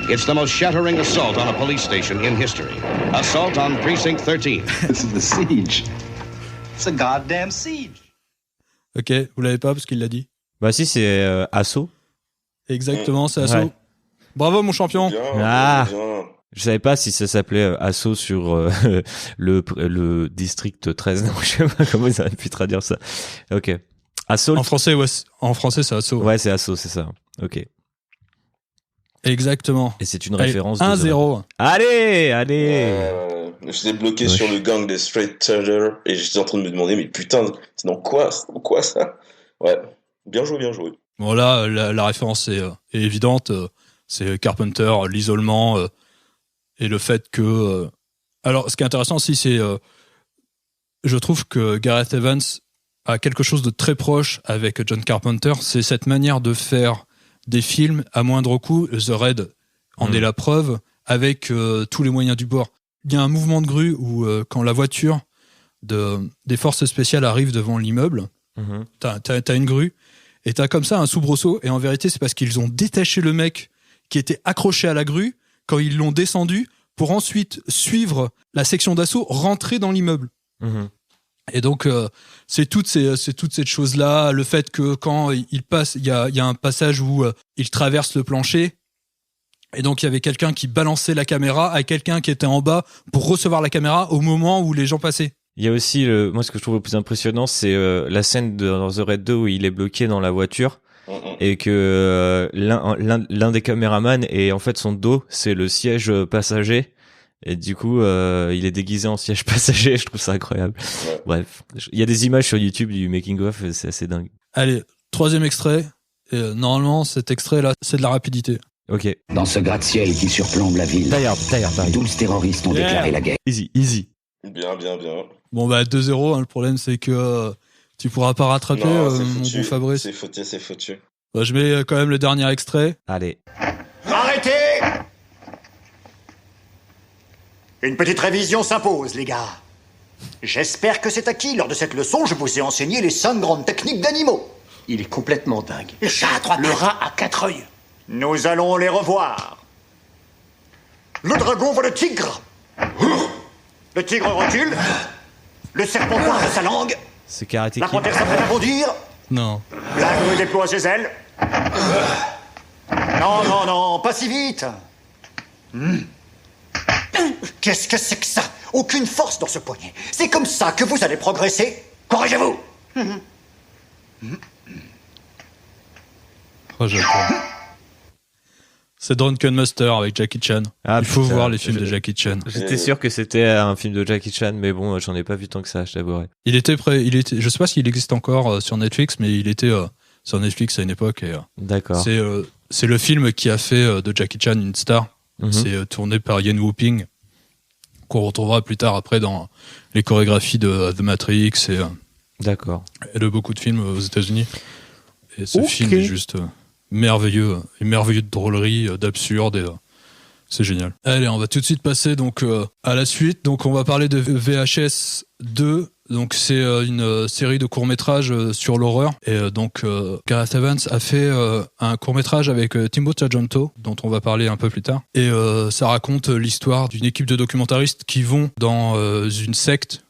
It's the most shattering assault on a police station in history. Assault on Precinct 13. This is the siege. It's a goddamn siege. Ok, vous l'avez pas parce qu'il l'a dit. Bah si, c'est Assaut. Exactement, c'est Assaut. Ouais. Bravo mon champion. Bien. Je savais pas si ça s'appelait Assaut sur le district 13. Non, je sais pas comment ça a pu traduire ça. Ok. Assaut. En français, ouais, c'est Assaut. Ouais, c'est Assaut, c'est ça. Ok. Exactement. Et c'est une référence. 1-0. Allez. J'étais bloqué sur le gang des Street Thunder et j'étais en train de me demander, mais putain, c'est dans quoi ça? Ouais, bien joué. Bon là, la référence est évidente. C'est Carpenter, l'isolement et le fait que... alors, ce qui est intéressant aussi, c'est... je trouve que Gareth Evans a quelque chose de très proche avec John Carpenter. C'est cette manière de faire des films à moindre coût. The Raid en est la preuve, avec tous les moyens du bord. Il y a un mouvement de grue où quand la voiture des forces spéciales arrive devant l'immeuble, t'as une grue, et t'as comme ça un soubresaut, et en vérité c'est parce qu'ils ont détaché le mec qui était accroché à la grue quand ils l'ont descendu pour ensuite suivre la section d'assaut, rentrer dans l'immeuble. Et donc c'est toute cette chose-là, le fait que quand il passe, il y a un passage où il traverse le plancher, et donc il y avait quelqu'un qui balançait la caméra à quelqu'un qui était en bas pour recevoir la caméra au moment où les gens passaient. Il y a aussi, moi ce que je trouve le plus impressionnant, c'est la scène dans The Raid 2 où il est bloqué dans la voiture et que l'un des caméramans, et en fait son dos, c'est le siège passager. Et du coup, il est déguisé en siège passager. Je trouve ça incroyable. Ouais. Bref, il y a des images sur YouTube du making of, c'est assez dingue. Allez, 3e extrait. Et normalement, cet extrait-là, c'est de la rapidité. Ok. Dans ce gratte-ciel qui surplombe la ville, 12 terroristes ont déclaré la guerre. Easy. Bien. Bon bah 2-0. Le problème, c'est que tu pourras pas rattraper, mon bon Fabrice. C'est foutu. Bah, je mets quand même le dernier extrait. Allez. Arrêtez! Une petite révision s'impose, les gars. J'espère que c'est acquis. Lors de cette leçon, je vous ai enseigné les 5 grandes techniques d'animaux. Il est complètement dingue. Le chat à 3 pattes. Le rat à 4 œils. Nous allons les revoir. Le dragon voit le tigre. Le tigre recule. Le serpent part de sa langue. C'est Karate Kid. La panthère s'apprête à bondir. Non. La grue déploie ses ailes. Non, pas si vite. Qu'est-ce que c'est que ça? Aucune force dans ce poignet. C'est comme ça que vous allez progresser. Corrigez-vous. Oh, j'adore. C'est Drunken Master avec Jackie Chan. Il faut voir les films de Jackie Chan. J'étais sûr que c'était un film de Jackie Chan, mais bon, j'en ai pas vu tant que ça, je t'avouerai. Il était, je sais pas s'il existe encore sur Netflix, mais il était sur Netflix à une époque. Et, d'accord. C'est le film qui a fait de Jackie Chan une star. C'est tourné par Ian Whooping, qu'on retrouvera plus tard après dans les chorégraphies de The Matrix d'accord. Et de beaucoup de films aux États-Unis. Et ce film est juste merveilleux, une merveilleuse drôlerie, d'absurde, et c'est génial. Allez, on va tout de suite passer donc à la suite. Donc on va parler de VHS 2. Donc c'est une série de courts-métrages sur l'horreur. Et donc Gareth Evans a fait un court-métrage avec Timbo Sargento, dont on va parler un peu plus tard. Et ça raconte l'histoire d'une équipe de documentaristes qui vont dans une secte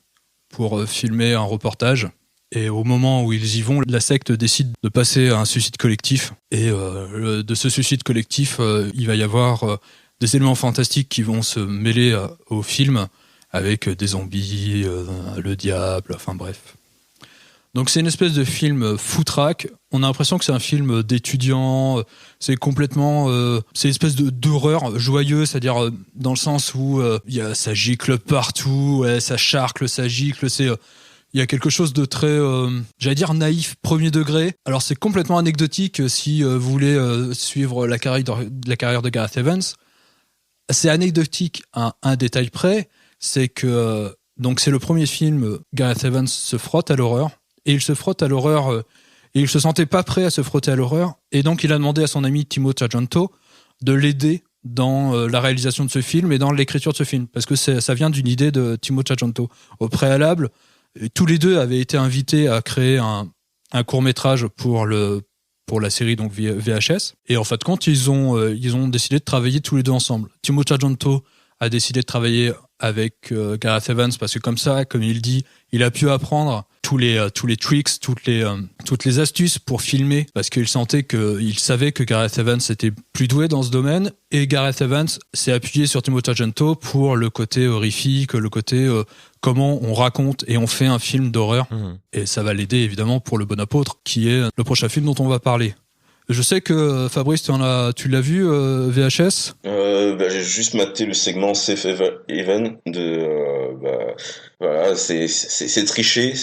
pour filmer un reportage. Et au moment où ils y vont, la secte décide de passer à un suicide collectif. Et de ce suicide collectif, il va y avoir des éléments fantastiques qui vont se mêler au film, avec des zombies, le diable, enfin bref. Donc c'est une espèce de film foutraque. On a l'impression que c'est un film d'étudiant. C'est complètement... c'est une espèce d'horreur joyeux, c'est-à-dire dans le sens où ça gicle partout, ça charcle, ça gicle, il y a quelque chose de très, j'allais dire naïf, premier degré. Alors c'est complètement anecdotique si vous voulez suivre la carrière de Gareth Evans. C'est anecdotique à un détail près, c'est que donc c'est le premier film, Gareth Evans se frotte à l'horreur, et il se frotte à l'horreur, et il se sentait pas prêt à se frotter à l'horreur, et donc il a demandé à son ami Timo Tjahjanto de l'aider dans la réalisation de ce film et dans l'écriture de ce film, parce que ça vient d'une idée de Timo Tjahjanto. Au préalable, tous les deux avaient été invités à créer un court-métrage pour la série donc VHS, et en fin de compte ils ont décidé de travailler tous les deux ensemble. Timo Tjahjanto a décidé de travailler avec Gareth Evans parce que comme ça, comme il dit, il a pu apprendre tous les tricks, toutes les astuces pour filmer, parce qu'il savait que Gareth Evans était plus doué dans ce domaine, et Gareth Evans s'est appuyé sur Timo Tjahjanto pour le côté horrifique, le côté comment on raconte et on fait un film d'horreur. Et ça va l'aider évidemment pour Le Bon Apôtre, qui est le prochain film dont on va parler. Je sais que Fabrice, tu l'as vu VHS. J'ai juste maté le segment Safe Haven voilà, c'est triché,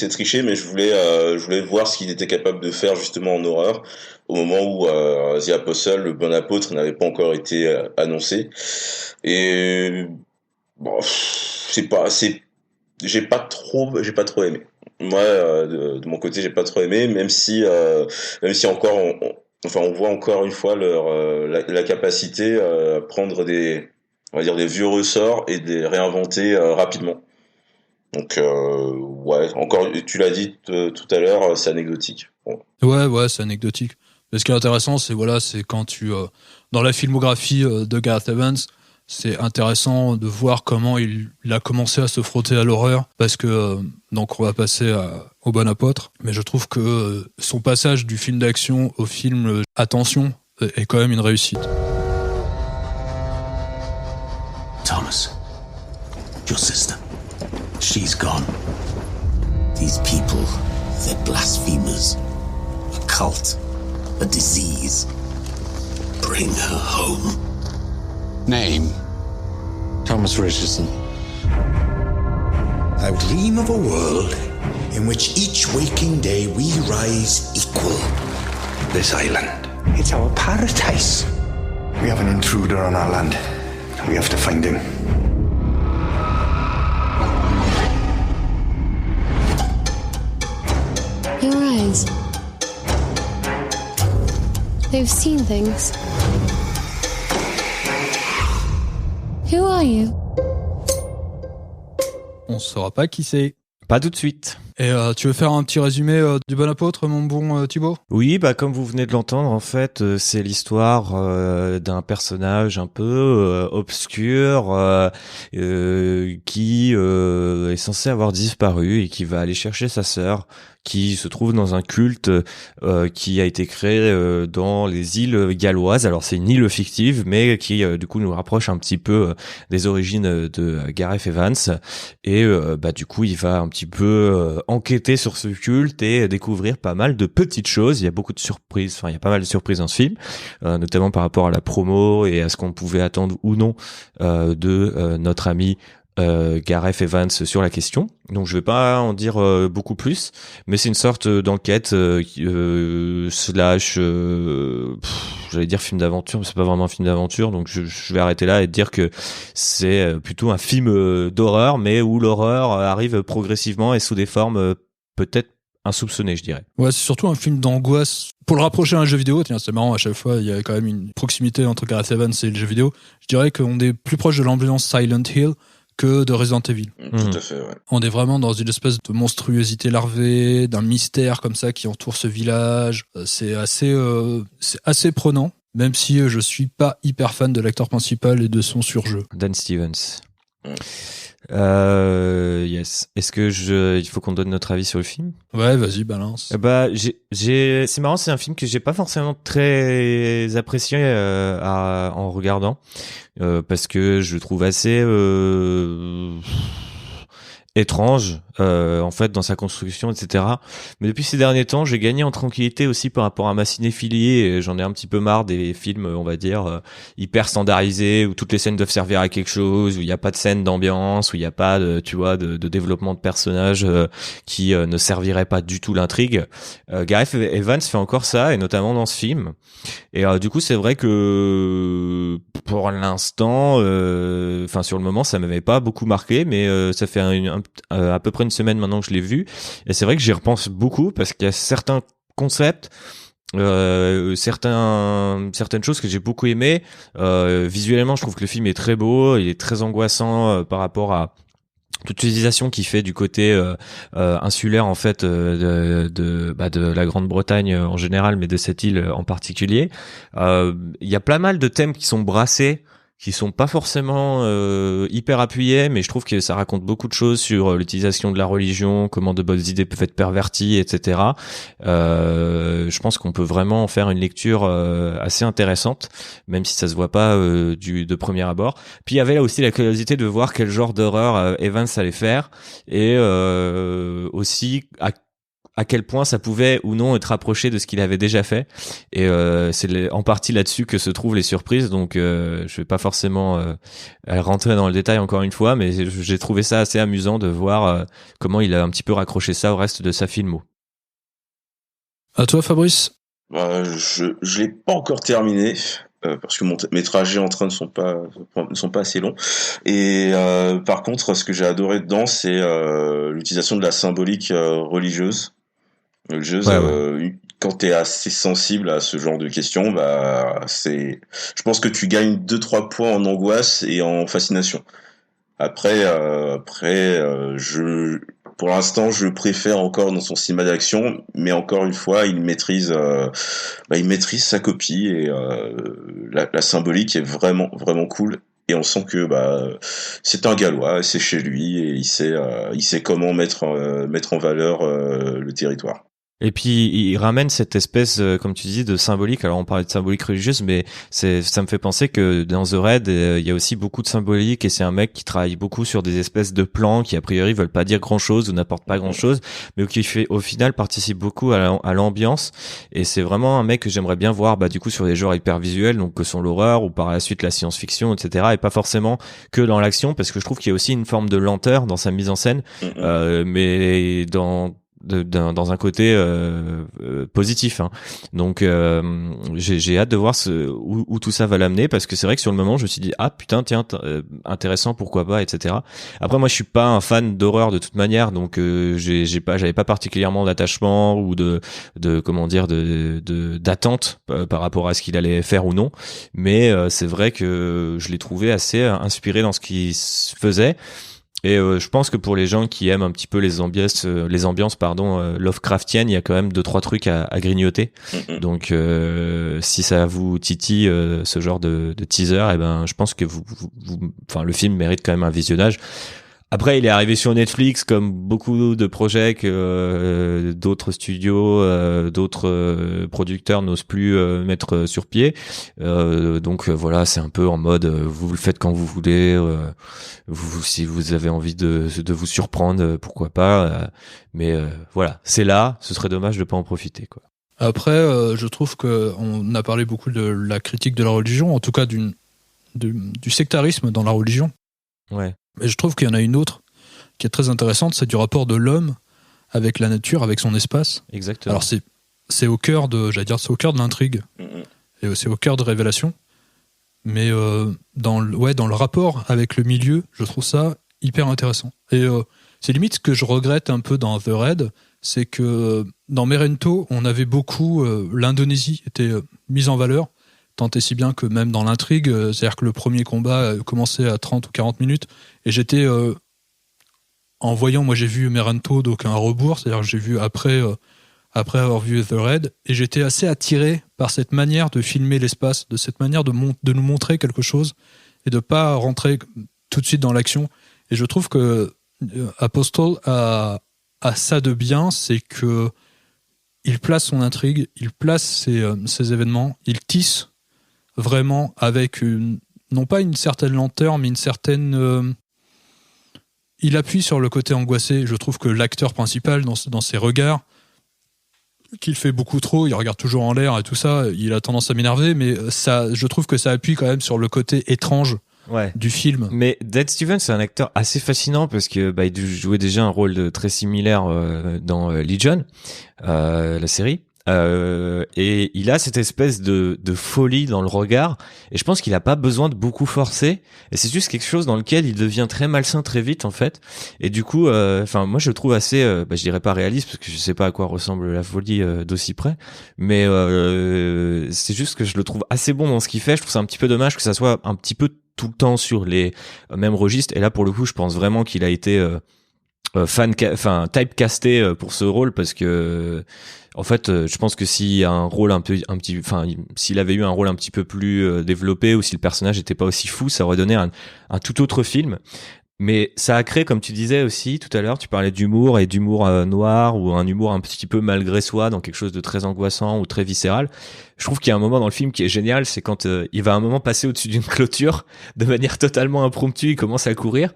mais je voulais voir ce qu'il était capable de faire justement en horreur au moment où The Apostle, Le Bon Apôtre, n'avait pas encore été annoncé. Et bon, j'ai pas trop aimé. Moi, de mon côté, j'ai pas trop aimé, même si encore on voit encore une fois la capacité à prendre des vieux ressorts et de les réinventer rapidement. Donc encore, tu l'as dit tout à l'heure, c'est anecdotique. Bon. Ouais, c'est anecdotique. Mais ce qui est intéressant, c'est quand dans la filmographie de Gareth Evans, c'est intéressant de voir comment il a commencé à se frotter à l'horreur, parce que donc on va passer au Bon Apôtre, mais je trouve que son passage du film d'action au film Attention est quand même une réussite. Thomas, your sister, she's gone. These people, they're blasphemers, a cult, a disease. Bring her home. Name? Thomas Richardson. I dream of a world in which each waking day we rise equal. This island. It's our paradise. We have an intruder on our land. We have to find him. Your eyes. They've seen things. Who are you? On saura pas qui c'est. Pas tout de suite. Et tu veux faire un petit résumé du Bon Apôtre, mon bon Thibaut ? Oui, comme vous venez de l'entendre, en fait, c'est l'histoire d'un personnage un peu obscur qui est censé avoir disparu et qui va aller chercher sa sœur, qui se trouve dans un culte qui a été créé dans les îles galloises. Alors c'est une île fictive, mais qui du coup nous rapproche un petit peu des origines de Gareth Evans. Et du coup il va un petit peu enquêter sur ce culte et découvrir pas mal de petites choses. Il y a beaucoup de surprises, enfin il y a pas mal de surprises dans ce film, notamment par rapport à la promo et à ce qu'on pouvait attendre ou non de notre ami Gareth Evans sur la question. Donc je vais pas en dire beaucoup plus, mais c'est une sorte d'enquête slash j'allais dire film d'aventure, mais c'est pas vraiment un film d'aventure, donc je vais arrêter là et dire que c'est plutôt un film d'horreur, mais où l'horreur arrive progressivement et sous des formes peut-être insoupçonnées, je dirais. Ouais, c'est surtout un film d'angoisse. Pour le rapprocher à un jeu vidéo, tiens, c'est marrant, à chaque fois, il y a quand même une proximité entre Gareth Evans et le jeu vidéo. Je dirais qu'on est plus proche de l'ambiance Silent Hill que de Resident Evil. Tout à fait, ouais. On est vraiment dans une espèce de monstruosité larvée, d'un mystère comme ça qui entoure ce village. C'est assez prenant, même si je suis pas hyper fan de l'acteur principal et de son surjeu. Dan Stevens. Yes. Est-ce que il faut qu'on donne notre avis sur le film? Ouais, vas-y, balance. C'est marrant, c'est un film que j'ai pas forcément très apprécié en regardant, parce que je le trouve assez étrange en fait dans sa construction, etc. Mais depuis ces derniers temps, j'ai gagné en tranquillité aussi par rapport à ma cinéphilie, et j'en ai un petit peu marre des films, on va dire, hyper standardisés, où toutes les scènes doivent servir à quelque chose, où il n'y a pas de scène d'ambiance, où il n'y a pas de développement de personnages qui ne servirait pas du tout l'intrigue. Gareth Evans fait encore ça, et notamment dans ce film. Et du coup, c'est vrai que pour sur l'instant, sur le moment, ça m'avait pas beaucoup marqué, mais ça fait à peu près une semaine maintenant que je l'ai vu, et c'est vrai que j'y repense beaucoup parce qu'il y a certains concepts, certaines choses que j'ai beaucoup aimées. Visuellement, je trouve que le film est très beau, il est très angoissant par rapport à toute l'utilisation qu'il fait du côté insulaire en fait de la Grande-Bretagne en général, mais de cette île en particulier. Il y a pas mal de thèmes qui sont brassés, qui sont pas forcément hyper appuyés, mais je trouve que ça raconte beaucoup de choses sur l'utilisation de la religion, comment de bonnes idées peuvent être perverties, etc. Je pense qu'on peut vraiment en faire une lecture assez intéressante, même si ça se voit pas de premier abord. Puis il y avait là aussi la curiosité de voir quel genre d'horreur Evans allait faire, et aussi à quel point ça pouvait ou non être rapproché de ce qu'il avait déjà fait, et c'est en partie là-dessus que se trouvent les surprises, donc je vais pas forcément rentrer dans le détail encore une fois, mais j'ai trouvé ça assez amusant de voir comment il a un petit peu raccroché ça au reste de sa filmo. À toi Fabrice? Je l'ai pas encore terminé, parce que mes trajets en train ne sont pas assez longs, et par contre ce que j'ai adoré dedans, c'est l'utilisation de la symbolique religieuse. Quand t'es assez sensible à ce genre de questions, je pense que tu gagnes 2-3 points en angoisse et en fascination. Après, pour l'instant, je préfère encore dans son cinéma d'action, mais encore une fois, il maîtrise sa copie, et la symbolique est vraiment, vraiment cool. Et on sent que c'est un Gallois, c'est chez lui, et il sait comment mettre en valeur le territoire. Et puis il ramène cette espèce, comme tu dis, de symbolique. Alors on parlait de symbolique religieuse, mais ça me fait penser que dans The Raid, il y a aussi beaucoup de symbolique, et c'est un mec qui travaille beaucoup sur des espèces de plans qui a priori veulent pas dire grand chose ou n'apportent pas grand chose, mais qui au final participe beaucoup à l'ambiance. Et c'est vraiment un mec que j'aimerais bien voir du coup sur des genres hyper visuels, donc que sont l'horreur ou par la suite la science-fiction, etc. Et pas forcément que dans l'action, parce que je trouve qu'il y a aussi une forme de lenteur dans sa mise en scène, mais dans un côté positif, hein. Donc j'ai hâte de voir où tout ça va l'amener, parce que c'est vrai que sur le moment je me suis dit putain tiens intéressant, pourquoi pas, etc. Après moi je suis pas un fan d'horreur de toute manière, donc j'avais pas particulièrement d'attachement ou d'attente par rapport à ce qu'il allait faire ou non, mais c'est vrai que je l'ai trouvé assez inspiré dans ce qu'il faisait. Et je pense que pour les gens qui aiment un petit peu les ambiances Lovecraftiennes, il y a quand même 2-3 trucs à grignoter. Donc si ça vous titille ce genre de teaser, je pense que le film mérite quand même un visionnage. Après, il est arrivé sur Netflix comme beaucoup de projets que d'autres studios, d'autres producteurs n'osent plus mettre sur pied. Donc voilà, c'est un peu en mode vous le faites quand vous voulez. Si vous avez envie de vous surprendre, pourquoi pas. Mais voilà, c'est là. Ce serait dommage de pas en profiter, quoi. Après, je trouve que on a parlé beaucoup de la critique de la religion, en tout cas du sectarisme dans la religion. Ouais. Mais je trouve qu'il y en a une autre qui est très intéressante, c'est du rapport de l'homme avec la nature, avec son espace. Exactement. Alors c'est au cœur c'est au cœur de l'intrigue, et c'est au cœur de révélation. Mais dans le rapport avec le milieu, je trouve ça hyper intéressant. Et c'est limite ce que je regrette un peu dans The Raid, c'est que dans Merento, on avait beaucoup l'Indonésie était mise en valeur. Tant et si bien que même dans l'intrigue, c'est-à-dire que le premier combat commençait à 30 ou 40 minutes, et j'étais, en voyant, moi j'ai vu Merento, donc un rebours, c'est-à-dire que j'ai vu après avoir vu The Raid, et j'étais assez attiré par cette manière de filmer l'espace, de cette manière de nous montrer quelque chose, et de pas rentrer tout de suite dans l'action. Et je trouve que Apostle a ça de bien, c'est que il place son intrigue, il place ses événements, il tisse vraiment avec non pas une certaine lenteur, mais une certaine... il appuie sur le côté angoissé. Je trouve que l'acteur principal, dans ses regards, qu'il fait beaucoup trop, il regarde toujours en l'air et tout ça, il a tendance à m'énerver, mais ça, je trouve que ça appuie quand même sur le côté étrange du film. Mais Dead Stevens, c'est un acteur assez fascinant, parce que il jouait déjà un rôle très similaire dans Legion, la série. Et il a cette espèce de folie dans le regard, et je pense qu'il a pas besoin de beaucoup forcer, et c'est juste quelque chose dans lequel il devient très malsain très vite en fait. Et du coup, moi je le trouve assez, je dirais pas réaliste parce que je sais pas à quoi ressemble la folie d'aussi près, mais c'est juste que je le trouve assez bon dans ce qu'il fait. Je trouve ça un petit peu dommage que ça soit un petit peu tout le temps sur les mêmes registres, et là pour le coup je pense vraiment qu'il a été typecasté pour ce rôle, parce que en fait je pense que s'il a s'il avait eu un rôle un petit peu plus développé, ou si le personnage était pas aussi fou, ça aurait donné un tout autre film. Mais ça a créé, comme tu disais aussi tout à l'heure, tu parlais d'humour, et d'humour noir, ou un humour un petit peu malgré soi, dans quelque chose de très angoissant ou très viscéral. Je trouve qu'il y a un moment dans le film qui est génial, c'est quand il va un moment passer au-dessus d'une clôture de manière totalement impromptue, il commence à courir.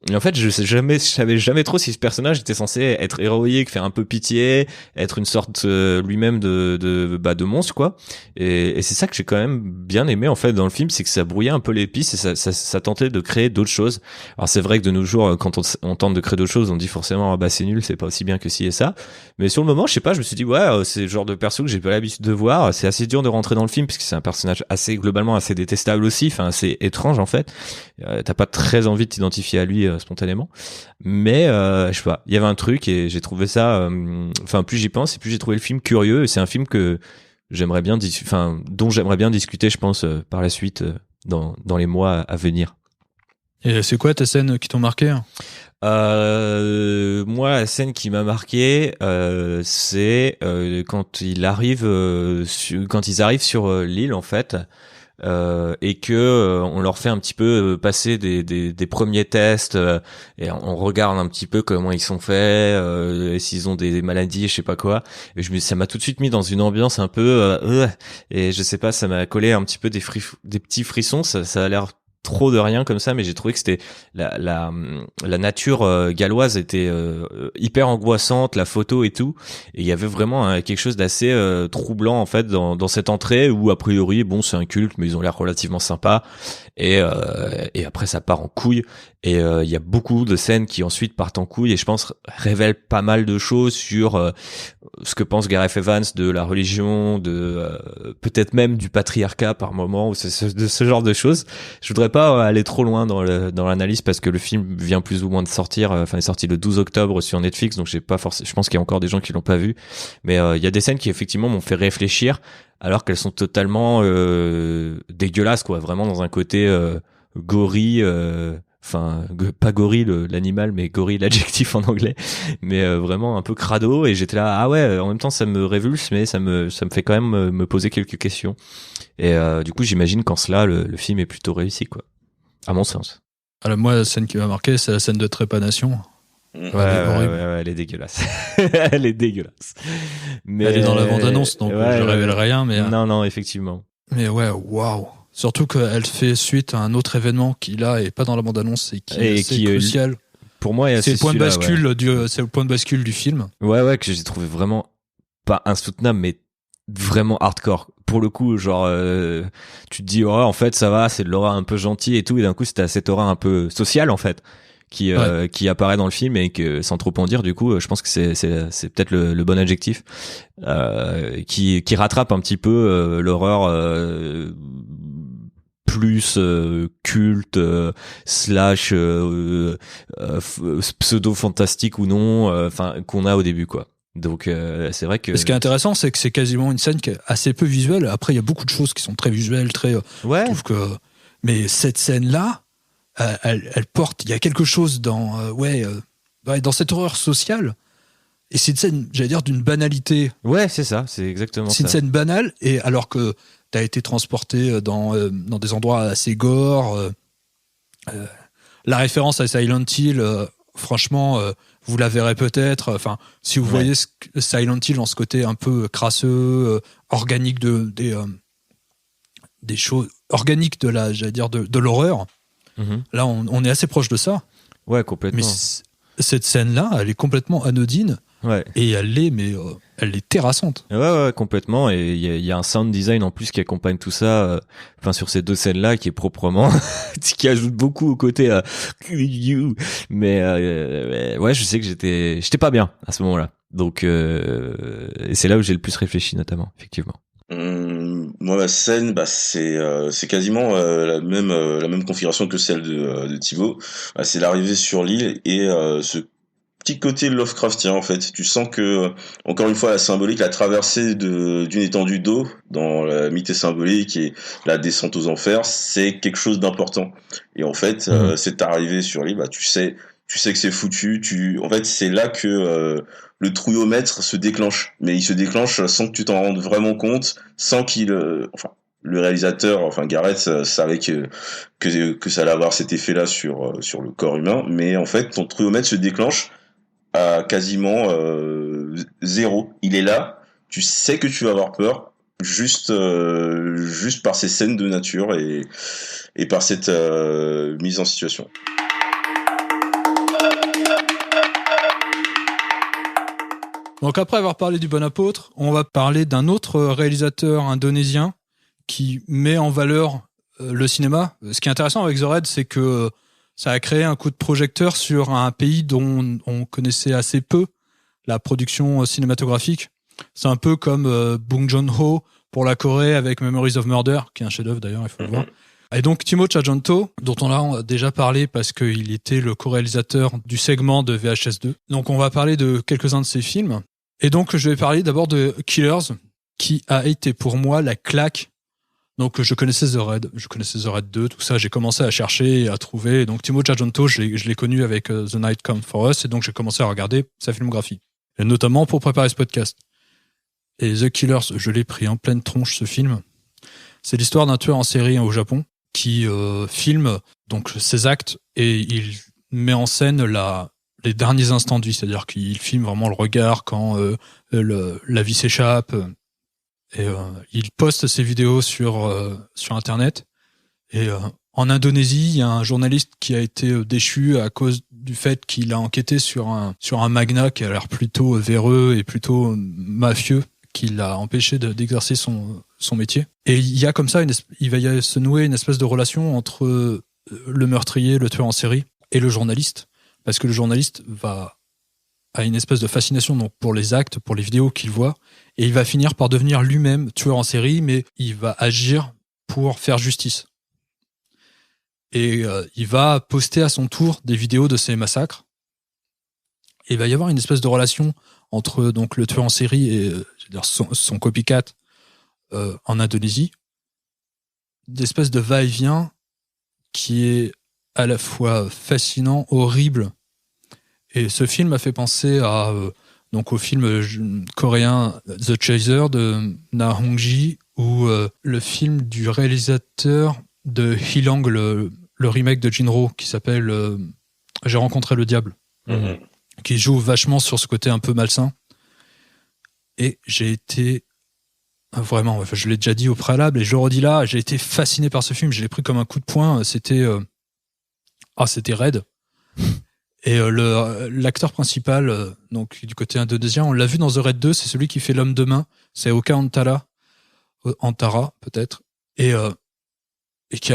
Et en fait, je savais jamais trop si ce personnage était censé être héroïque, faire un peu pitié, être une sorte lui-même de monstre, quoi. Et c'est ça que j'ai quand même bien aimé en fait dans le film, c'est que ça brouillait un peu les pistes, et ça tentait de créer d'autres choses. Alors c'est vrai que de nos jours, quand on tente de créer d'autres choses, on dit forcément c'est nul, c'est pas aussi bien que ci et ça. Mais sur le moment, je sais pas, je me suis dit c'est le genre de perso que j'ai pas l'habitude de voir. C'est assez dur de rentrer dans le film, puisque c'est un personnage globalement assez détestable aussi, enfin assez étrange en fait. T'as pas très envie de t'identifier à lui spontanément, mais je sais pas, il y avait un truc, et j'ai trouvé ça plus j'y pense, et plus j'ai trouvé le film curieux, et c'est un film que j'aimerais bien dont j'aimerais bien discuter, je pense, par la suite dans les mois à venir. Et c'est quoi tes scènes qui t'ont marqué? Moi, la scène qui m'a marqué, c'est quand ils arrivent sur l'île en fait, et que on leur fait un petit peu passer des premiers tests, et on regarde un petit peu comment ils sont faits, et s'ils ont des maladies, je sais pas quoi. Et ça m'a tout de suite mis dans une ambiance un peu et je sais pas, ça m'a collé un petit peu des petits frissons. Ça a l'air trop de rien comme ça, mais j'ai trouvé que c'était la nature galloise était hyper angoissante, la photo et tout, et il y avait vraiment quelque chose d'assez troublant en fait dans cette entrée, où a priori c'est un culte, mais ils ont l'air relativement sympas, et après ça part en couille, et il y a beaucoup de scènes qui ensuite partent en couille, et je pense révèlent pas mal de choses sur ce que pense Gareth Evans de la religion, de peut-être même du patriarcat par moment, ou de ce genre de choses. Je voudrais pas aller trop loin dans l'analyse, parce que le film vient plus ou moins de sortir, est sorti le 12 octobre sur Netflix, donc je pense qu'il y a encore des gens qui l'ont pas vu, mais il y a des scènes qui effectivement m'ont fait réfléchir, alors qu'elles sont totalement dégueulasses, quoi, vraiment dans un côté gorille, pas gorille l'animal, mais gorille l'adjectif en anglais, mais vraiment un peu crado, et j'étais là en même temps ça me révulse, mais ça me fait quand même me poser quelques questions, et du coup j'imagine qu'en cela le film est plutôt réussi, quoi, à mon sens. Alors moi, la scène qui m'a marqué, c'est la scène de trépanation. Ouais, elle est dégueulasse. Elle est dégueulasse. Mais elle est dans la bande-annonce, donc je révèle rien, mais non, effectivement. Mais waouh. Surtout qu'elle fait suite à un autre événement qui là est pas dans la bande-annonce, et qui est crucial. Pour moi, c'est le point de bascule c'est le point de bascule du film. Ouais, que j'ai trouvé vraiment pas insoutenable, mais vraiment hardcore. Pour le coup, genre tu te dis en fait ça va, c'est de l'horreur un peu gentille et tout, et d'un coup c'était cette horreur un peu sociale en fait qui apparaît dans le film, et que sans trop en dire, du coup je pense que c'est peut-être le bon adjectif, qui rattrape un petit peu l'horreur plus culte slash pseudo fantastique ou non, qu'on a au début, quoi. Donc c'est vrai que ce qui est intéressant, c'est que c'est quasiment une scène qui est assez peu visuelle. Après il y a beaucoup de choses qui sont très visuelles, je trouve que, mais cette scène là elle porte, il y a quelque chose dans cette horreur sociale, et c'est une scène, j'allais dire, d'une banalité. Ouais, c'est ça, c'est exactement ça. C'est une scène banale, et alors que t'as été transporté dans des endroits assez gore, la référence à Silent Hill, franchement, vous la verrez peut-être. Enfin, si vous voyez Silent Hill en ce côté un peu crasseux, organique des choses organiques de l'horreur. Mm-hmm. Là, on est assez proche de ça. Ouais, complètement. Mais cette scène-là, elle est complètement anodine. Ouais. Et elle est terrassante. Ouais, complètement. Et il y a un sound design en plus qui accompagne tout ça. Sur ces deux scènes-là, qui est proprement, qui ajoute beaucoup au côté. Mais ouais, je sais que j'étais pas bien à ce moment-là. Donc et c'est là où j'ai le plus réfléchi notamment, effectivement. Moi, ma scène, c'est quasiment la même configuration que celle de Thibaut. C'est l'arrivée sur l'île et ce petit côté Lovecraftien en fait. Tu sens que, encore une fois, la symbolique, la traversée d'une étendue d'eau dans la mythé symbolique et la descente aux enfers, c'est quelque chose d'important. Et en fait, cette arrivée sur l'île, tu sais que c'est foutu. En fait, c'est là que le trouillomètre se déclenche. Mais il se déclenche sans que tu t'en rendes vraiment compte, sans qu'il, le réalisateur, Gareth, savait que ça allait avoir cet effet-là sur le corps humain. Mais en fait, ton trouillomètre se déclenche à quasiment 0. Il est là. Tu sais que tu vas avoir peur. Juste par ces scènes de nature et par cette mise en situation. Donc après avoir parlé du Bon Apôtre, on va parler d'un autre réalisateur indonésien qui met en valeur le cinéma. Ce qui est intéressant avec The Raid, c'est que ça a créé un coup de projecteur sur un pays dont on connaissait assez peu la production cinématographique. C'est un peu comme Bong Joon-ho pour la Corée avec Memories of Murder, qui est un chef-d'œuvre d'ailleurs, il faut le voir. Et donc Timo Tjahjanto, dont on a déjà parlé parce qu'il était le co-réalisateur du segment de VHS2. Donc on va parler de quelques-uns de ses films. Et donc je vais parler d'abord de Killers, qui a été pour moi la claque. Donc je connaissais The Raid 2, tout ça, j'ai commencé à chercher et à trouver. Donc Timo Tjahjanto, je l'ai connu avec The Night Comes for Us, et donc j'ai commencé à regarder sa filmographie. Et notamment pour préparer ce podcast. Et The Killers, je l'ai pris en pleine tronche, ce film. C'est l'histoire d'un tueur en série au Japon qui filme donc ses actes et il met en scène les derniers instants de vie, c'est-à-dire qu'il filme vraiment le regard quand la vie s'échappe. Et il poste ses vidéos sur Internet. Et en Indonésie, il y a un journaliste qui a été déchu à cause du fait qu'il a enquêté sur un magnat qui a l'air plutôt véreux et plutôt mafieux, qui l'a empêché d'exercer son métier. Et il y a comme ça, il va y se nouer une espèce de relation entre le meurtrier, le tueur en série, et le journaliste. Parce que le journaliste a une espèce de fascination donc, pour les actes, pour les vidéos qu'il voit, et il va finir par devenir lui-même tueur en série, mais il va agir pour faire justice. Et il va poster à son tour des vidéos de ces massacres. Et il va y avoir une espèce de relation entre donc le tueur en série et son copycat en Indonésie, d'espèce de va-et-vient qui est à la fois fascinant, horrible. Et ce film m'a fait penser donc au film coréen The Chaser de Na Hong-ji, ou le film du réalisateur de Hilang, le remake de Jinro, qui s'appelle J'ai rencontré le diable, qui joue vachement sur ce côté un peu malsain. Et j'ai été vraiment, je l'ai déjà dit au préalable et je le redis là, j'ai été fasciné par ce film, je l'ai pris comme un coup de poing, c'était raide. Et l'acteur principal, donc du côté indonésien, on l'a vu dans The Raid 2, c'est celui qui fait l'homme de main, c'est Oka Antara peut-être, et qui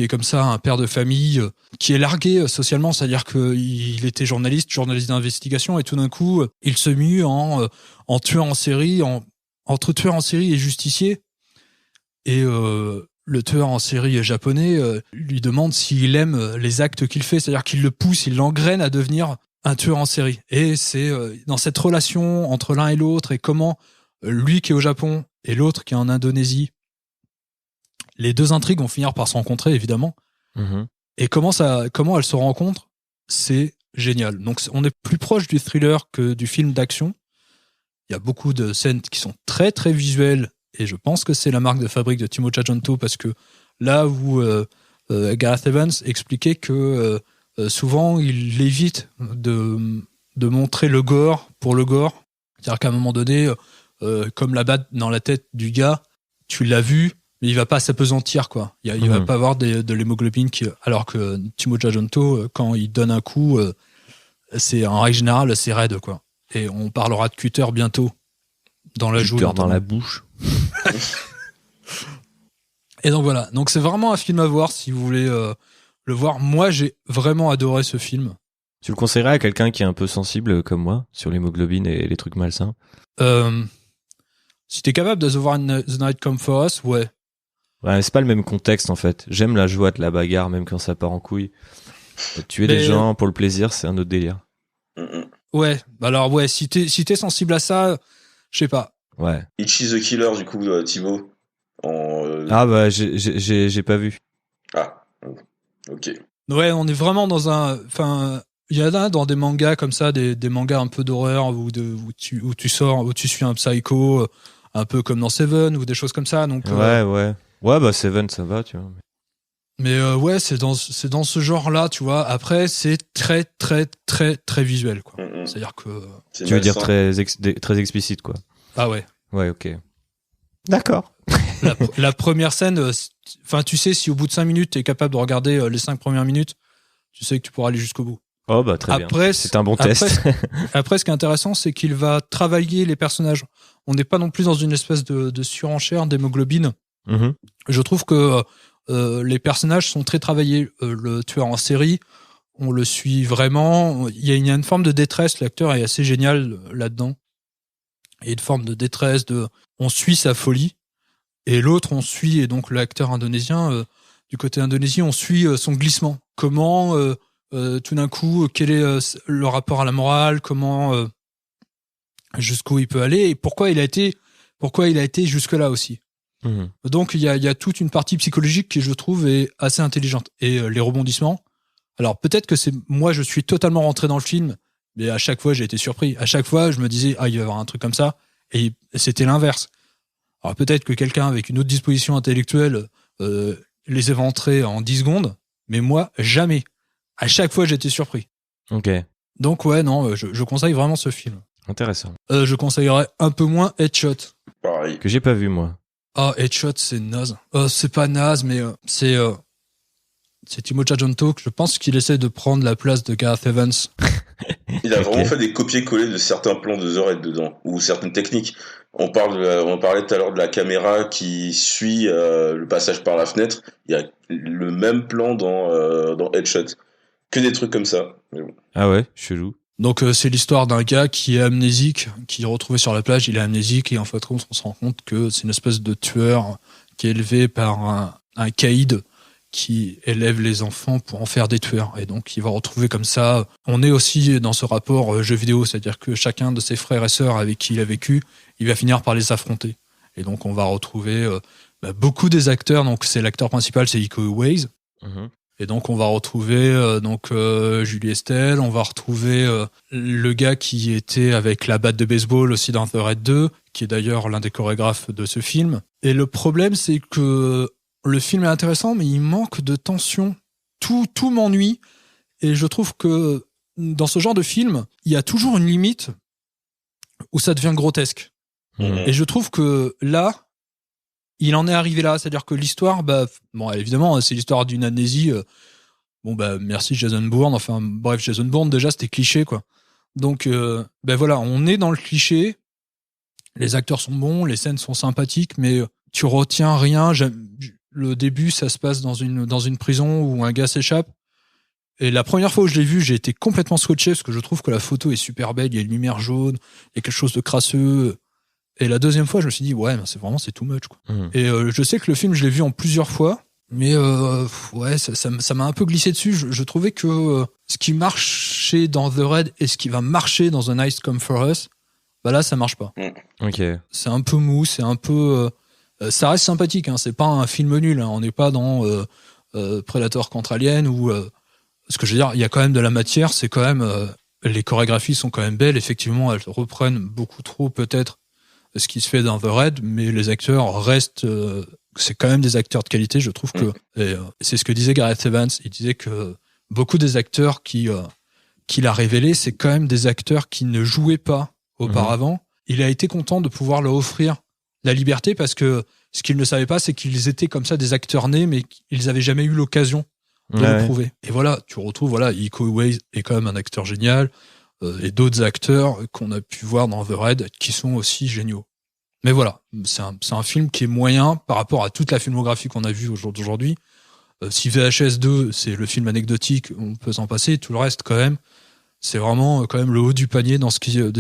est comme ça un père de famille, qui est largué socialement, c'est-à-dire qu'il était journaliste d'investigation, et tout d'un coup, il se mue en tueur en série, entre tueur en série et justicier, et le tueur en série japonais lui demande s'il aime les actes qu'il fait, c'est-à-dire qu'il le pousse, il l'engraine à devenir un tueur en série. Et c'est dans cette relation entre l'un et l'autre, et comment lui qui est au Japon et l'autre qui est en Indonésie, les deux intrigues vont finir par se rencontrer, évidemment. Et comment elles se rencontrent, c'est génial. Donc on est plus proche du thriller que du film d'action. Il y a beaucoup de scènes qui sont très très visuelles, et je pense que c'est la marque de fabrique de Timo Tjahjanto, parce que là où Gareth Evans expliquait que souvent il évite de montrer le gore pour le gore. C'est-à-dire qu'à un moment donné, comme la batte dans la tête du gars, tu l'as vu, mais il va pas s'apesantir, quoi. Il va pas avoir de l'hémoglobine alors que Timo Tjahjanto, quand il donne un coup, c'est en règle générale, c'est raide, quoi. Et on parlera de cutter bientôt dans la joue, dans la bouche. Et donc voilà. Donc c'est vraiment un film à voir si vous voulez le voir. Moi, j'ai vraiment adoré ce film. Tu le conseillerais à quelqu'un qui est un peu sensible comme moi sur l'hémoglobine et les trucs malsains? Si t'es capable de voir The Night Come For Us, ouais. Ouais, c'est pas le même contexte en fait. J'aime la joie de la bagarre, même quand ça part en couille. Tuer des gens pour le plaisir, c'est un autre délire. Ouais, alors ouais, si t'es sensible à ça, je sais pas. Ouais. Itchy the Killer, du coup, Thibaut. Ah bah, j'ai pas vu. Ah, ok. Ouais, on est vraiment dans un... Enfin, il y en a dans des mangas comme ça, des mangas un peu d'horreur où tu suis un psycho, un peu comme dans Seven ou des choses comme ça. Donc, ouais. Ouais, bah Seven, ça va, tu vois. Mais ouais, c'est dans ce genre-là, tu vois. Après, c'est très, très, très, très visuel, quoi. C'est-à-dire que... Tu veux dire très explicite, quoi. Ah ouais. Ouais, ok. D'accord. La première scène, enfin, tu sais, si au bout de 5 minutes, t'es capable de regarder les 5 premières minutes, tu sais que tu pourras aller jusqu'au bout. Oh, bah très bien. C'est un bon test. Après, ce qui est intéressant, c'est qu'il va travailler les personnages. On n'est pas non plus dans une espèce de surenchère d'hémoglobine. Mm-hmm. Je trouve que les personnages sont très travaillés. Le tueur en série, on le suit vraiment. Il y a une forme de détresse. L'acteur est assez génial là-dedans. Il y a une forme de détresse. On suit sa folie. Et l'autre, on suit, et donc l'acteur indonésien, du côté indonésien, on suit son glissement. Comment, tout d'un coup, quel est le rapport à la morale, comment, jusqu'où il peut aller, et pourquoi il a été jusque-là aussi. Mmh. Donc il y a toute une partie psychologique qui, je trouve, est assez intelligente. Et les rebondissements, alors peut-être que moi je suis totalement rentré dans le film, mais à chaque fois j'ai été surpris. À chaque fois je me disais il va y avoir un truc comme ça, et c'était l'inverse. Alors peut-être que quelqu'un avec une autre disposition intellectuelle les éventerait en 10 secondes, mais moi jamais. À chaque fois j'étais surpris. Ok. Donc ouais, non, je conseille vraiment ce film. Intéressant. Je conseillerais un peu moins Headshot. Pareil. Que j'ai pas vu moi. Ah, Headshot, c'est naze. C'est pas naze, mais c'est Timothée Chalamet. Je pense qu'il essaie de prendre la place de Gareth Evans. Il a vraiment fait des copier-coller de certains plans de The Raid dedans, ou certaines techniques. On parlait tout à l'heure de la caméra qui suit le passage par la fenêtre. Il y a le même plan dans Headshot. Que des trucs comme ça. Mais bon. Ah ouais, chelou. Donc c'est l'histoire d'un gars qui est amnésique, qui est retrouvé sur la plage, il est amnésique, et en fait on se rend compte que c'est une espèce de tueur qui est élevé par un caïd qui élève les enfants pour en faire des tueurs. Et donc il va retrouver comme ça, on est aussi dans ce rapport jeu vidéo, c'est-à-dire que chacun de ses frères et sœurs avec qui il a vécu, il va finir par les affronter. Et donc on va retrouver beaucoup des acteurs, donc c'est l'acteur principal, c'est Iko Uwais. Mm-hmm. Et donc on va retrouver Julie Estelle, on va retrouver le gars qui était avec la batte de baseball aussi dans The Raid 2, qui est d'ailleurs l'un des chorégraphes de ce film. Et le problème, c'est que le film est intéressant, mais il manque de tension. Tout m'ennuie, et je trouve que dans ce genre de film, il y a toujours une limite où ça devient grotesque. Mmh. Et je trouve que là, il en est arrivé là, c'est-à-dire que l'histoire, bon, évidemment, c'est l'histoire d'une amnésie. Merci Jason Bourne. Enfin, bref, Jason Bourne, déjà, c'était cliché, quoi. Donc, voilà, on est dans le cliché. Les acteurs sont bons, les scènes sont sympathiques, mais tu retiens rien. Le début, ça se passe dans une prison où un gars s'échappe. Et la première fois où je l'ai vu, j'ai été complètement scotché parce que je trouve que la photo est super belle. Il y a une lumière jaune, il y a quelque chose de crasseux. Et la deuxième fois, je me suis dit, ouais, c'est too much, quoi. Mmh. Et je sais que le film, je l'ai vu en plusieurs fois, mais ça m'a un peu glissé dessus. Je trouvais que ce qui marchait dans The Raid et ce qui va marcher dans The Night Come For Us, là, ça marche pas. Ok. C'est un peu mou, c'est un peu... ça reste sympathique, hein, c'est pas un film nul, hein, on n'est pas dans Predator contre Alien, ou... ce que je veux dire, il y a quand même de la matière, c'est quand même... les chorégraphies sont quand même belles, effectivement, elles reprennent beaucoup trop, peut-être, ce qui se fait dans The Raid, mais les acteurs restent... c'est quand même des acteurs de qualité, je trouve que... Et, c'est ce que disait Gareth Evans, il disait que beaucoup des acteurs qu'il a révélés, c'est quand même des acteurs qui ne jouaient pas auparavant. Il a été content de pouvoir leur offrir la liberté, parce que ce qu'il ne savait pas, c'est qu'ils étaient comme ça des acteurs nés, mais ils n'avaient jamais eu l'occasion de le prouver. Et voilà, tu retrouves, Iko Uwais est quand même un acteur génial, et d'autres acteurs qu'on a pu voir dans The Raid qui sont aussi géniaux. Mais voilà, c'est un film qui est moyen par rapport à toute la filmographie qu'on a vue aujourd'hui. Si VHS 2, c'est le film anecdotique, on peut s'en passer, tout le reste quand même, c'est vraiment quand même le haut du panier de ce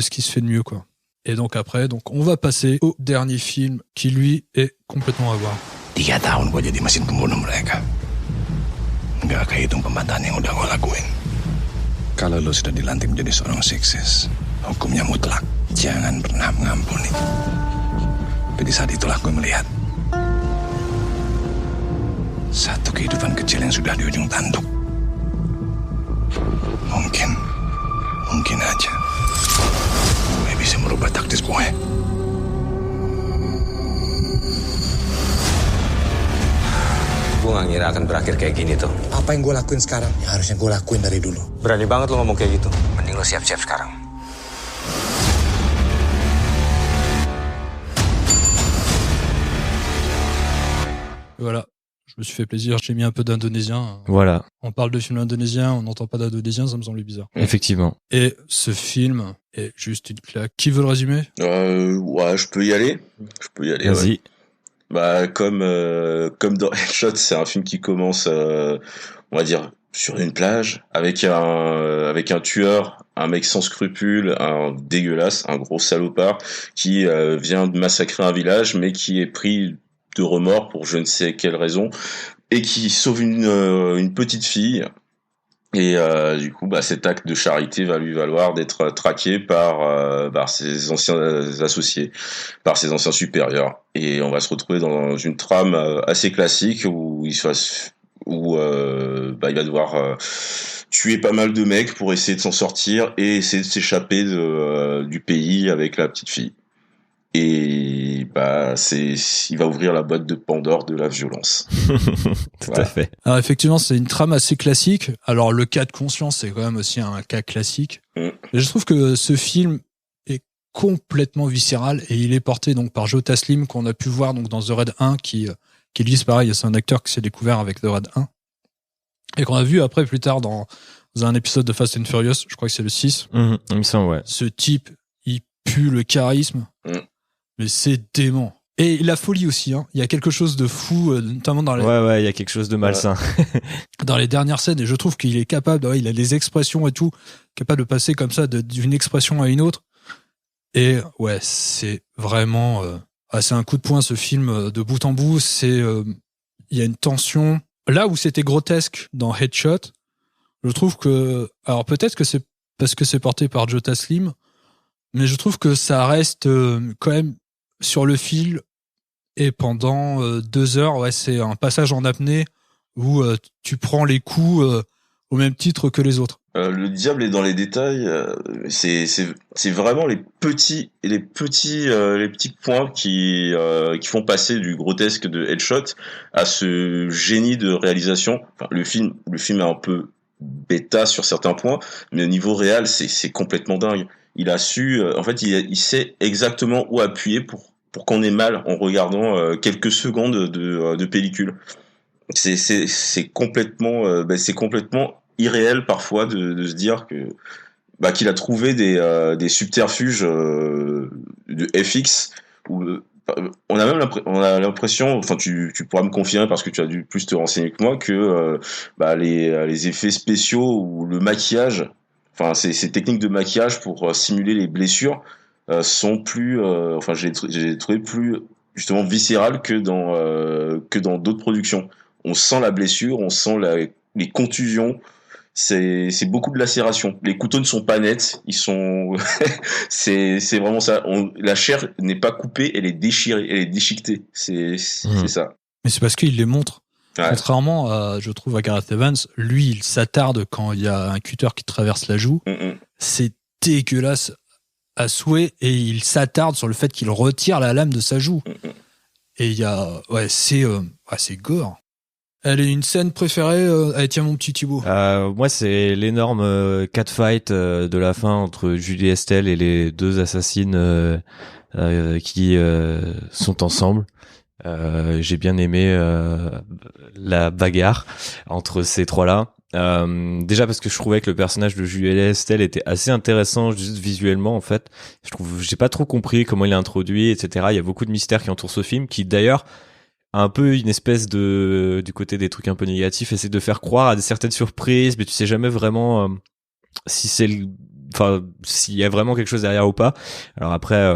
qui se fait de mieux, quoi. Et donc après, on va passer au dernier film qui lui est complètement à voir. 3 tahun gue jadi mesin pembunuh mereka. Nggak kehitung pembantahan yang udah gue lakuin. Kalau lo sudah dilantik menjadi seorang sukses, hukumnya mutlak. Jangan pernah mengampuni. Tapi di saat itulah gue melihat satu kehidupan kecil yang sudah di ujung tanduk. Mungkin aja gue bisa merubah takdir gue. Gue gak ngira akan berakhir kayak gini tuh. Apa yang gue lakuin sekarang yang harusnya gue lakuin dari dulu. Berani banget lo ngomong kayak gitu. Mending lo siap-siap sekarang. Voilà, je me suis fait plaisir, j'ai mis un peu d'indonésien. Voilà. On parle de film indonésien, on n'entend pas d'indonésien, ça me semble bizarre. Effectivement. Et ce film est juste une claque. Qui veut le résumer ? Ouais, je peux y aller. Vas-y. Ouais. Bah, comme dans Headshot, c'est un film qui commence, on va dire, sur une plage, avec un tueur, un mec sans scrupules, un dégueulasse, un gros salopard, qui vient de massacrer un village, mais qui est pris de remords pour je ne sais quelle raison, et qui sauve une petite fille. Et du coup, cet acte de charité va lui valoir d'être traqué par ses anciens associés, par ses anciens supérieurs. Et on va se retrouver dans une trame assez classique où il va devoir tuer pas mal de mecs pour essayer de s'en sortir et essayer de s'échapper du pays avec la petite fille. Et il va ouvrir la boîte de Pandore de la violence. Tout à fait. Alors effectivement, c'est une trame assez classique. Alors le cas de conscience, c'est quand même aussi un cas classique. Et je trouve que ce film est complètement viscéral et il est porté donc par Joe Taslim qu'on a pu voir donc dans The Raid 1 qui lui c'est pareil, c'est un acteur qui s'est découvert avec The Raid 1 et qu'on a vu après plus tard dans un épisode de Fast and Furious, je crois que c'est le 6. Il me semble, ouais. Ce type, il pue le charisme. Mais c'est dément. Et la folie aussi, hein. Il y a quelque chose de fou, notamment dans les... Ouais, il y a quelque chose de malsain. Dans les dernières scènes, et je trouve qu'il est capable, il a des expressions et tout, capable de passer comme ça d'une expression à une autre. Et ouais, c'est vraiment... c'est un coup de poing, ce film, de bout en bout. Il y a une tension. Là où c'était grotesque dans Headshot, je trouve que... Alors peut-être que c'est parce que c'est porté par Joe Taslim, mais je trouve que ça reste quand même sur le fil et pendant 2 heures, ouais, c'est un passage en apnée où tu prends les coups au même titre que les autres. Le diable est dans les détails. C'est vraiment les petits points qui font passer du grotesque de Headshot à ce génie de réalisation. Enfin, le film est un peu bêta sur certains points, mais au niveau réel, c'est complètement dingue. Il a su, il sait exactement où appuyer pour qu'on ait mal en regardant quelques secondes de pellicule. C'est complètement irréel parfois de se dire que qu'il a trouvé des subterfuges de FX où on a l'impression, enfin tu pourras me confirmer parce que tu as dû plus te renseigner que moi, que les effets spéciaux ou le maquillage, enfin ces techniques de maquillage pour simuler les blessures sont plus, j'ai trouvé plus justement viscérales que dans d'autres productions. On sent la blessure, on sent les contusions. C'est beaucoup de lacération. Les couteaux ne sont pas nets, ils sont c'est vraiment ça. La chair n'est pas coupée, elle est déchirée, elle est déchiquetée. C'est ça. Mais c'est parce qu'il les montre. Ouais. Contrairement à, je trouve, à Gareth Evans, lui, il s'attarde quand il y a un cutter qui traverse la joue. C'est dégueulasse à souhait et il s'attarde sur le fait qu'il retire la lame de sa joue. Et il y a, c'est gore. Elle est une scène préférée. Allez, tiens, mon petit Thibaut. Moi, c'est l'énorme catfight de la fin entre Julie Estelle et les 2 assassines qui sont ensemble. J'ai bien aimé la bagarre entre ces 3-là. Déjà parce que je trouvais que le personnage de Julie Estelle était assez intéressant juste visuellement en fait. J'ai pas trop compris comment il est introduit, etc. Il y a beaucoup de mystères qui entourent ce film, qui d'ailleurs un peu une espèce du côté des trucs un peu négatifs, essaie de faire croire à certaines surprises, mais tu sais jamais vraiment s'il y a vraiment quelque chose derrière ou pas. Alors après,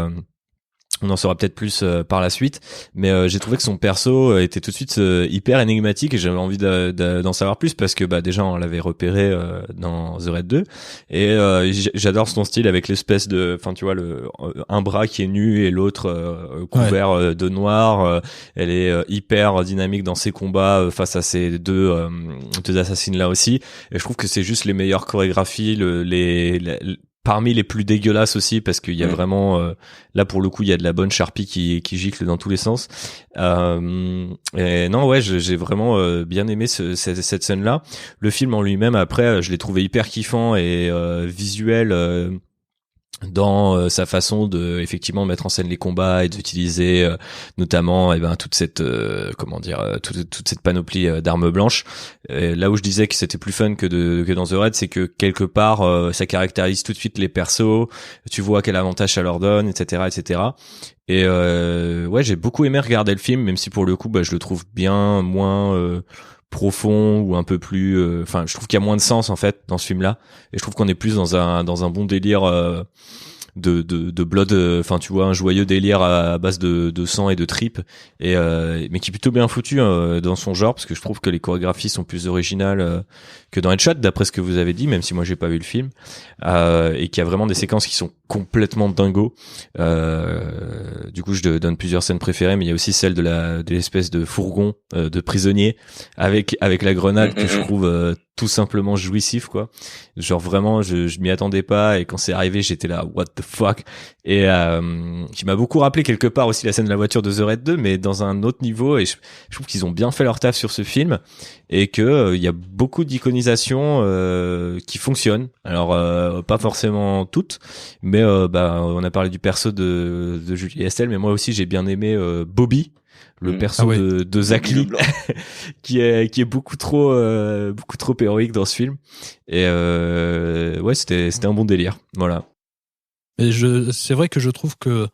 on en saura peut-être plus par la suite, mais j'ai trouvé que son perso était tout de suite hyper énigmatique et j'avais envie d'en savoir plus parce que déjà on l'avait repéré dans The Raid 2 et j'adore son style avec l'espèce de, enfin tu vois, un bras qui est nu et l'autre couvert de noir. Elle est hyper dynamique dans ses combats face à ces deux assassines là aussi, et je trouve que c'est juste les meilleures chorégraphies, parmi les plus dégueulasses aussi, parce qu'il y a vraiment là pour le coup il y a de la bonne charpie qui gicle dans tous les sens. Et non, ouais, j'ai vraiment bien aimé cette scène là. Le film en lui-même, après, je l'ai trouvé hyper kiffant et visuel dans sa façon de effectivement mettre en scène les combats et d'utiliser notamment toute cette toute cette panoplie d'armes blanches. Là où je disais que c'était plus fun que dans The Raid, c'est que quelque part ça caractérise tout de suite les persos, tu vois quel avantage ça leur donne, etc. Et ouais, j'ai beaucoup aimé regarder le film, même si pour le coup je le trouve bien moins profond ou un peu plus je trouve qu'il y a moins de sens en fait dans ce film là, et je trouve qu'on est plus dans un bon délire de blood, tu vois, un joyeux délire à base de sang et de tripes, et mais qui est plutôt bien foutu dans son genre, parce que je trouve que les chorégraphies sont plus originales que dans Headshot, d'après ce que vous avez dit, même si moi j'ai pas vu le film, et qu'il y a vraiment des séquences qui sont complètement dingos. Du coup, je donne plusieurs scènes préférées, mais il y a aussi celle de l'espèce de fourgon de prisonnier avec la grenade que je trouve tout simplement jouissif, quoi. Genre vraiment, je m'y attendais pas, et quand c'est arrivé, j'étais là, what the fuck. Et qui m'a beaucoup rappelé quelque part aussi la scène de la voiture de The Raid 2, mais dans un autre niveau, et je trouve qu'ils ont bien fait leur taf sur ce film, et que il y a beaucoup d'iconisation qui fonctionnent. Alors pas forcément toutes, mais on a parlé du perso de Julie Estelle, mais moi aussi j'ai bien aimé Bobby, le perso de Zach Lee, qui est beaucoup trop héroïque dans ce film, et ouais, c'était un bon délire, voilà. Et c'est vrai que je trouve que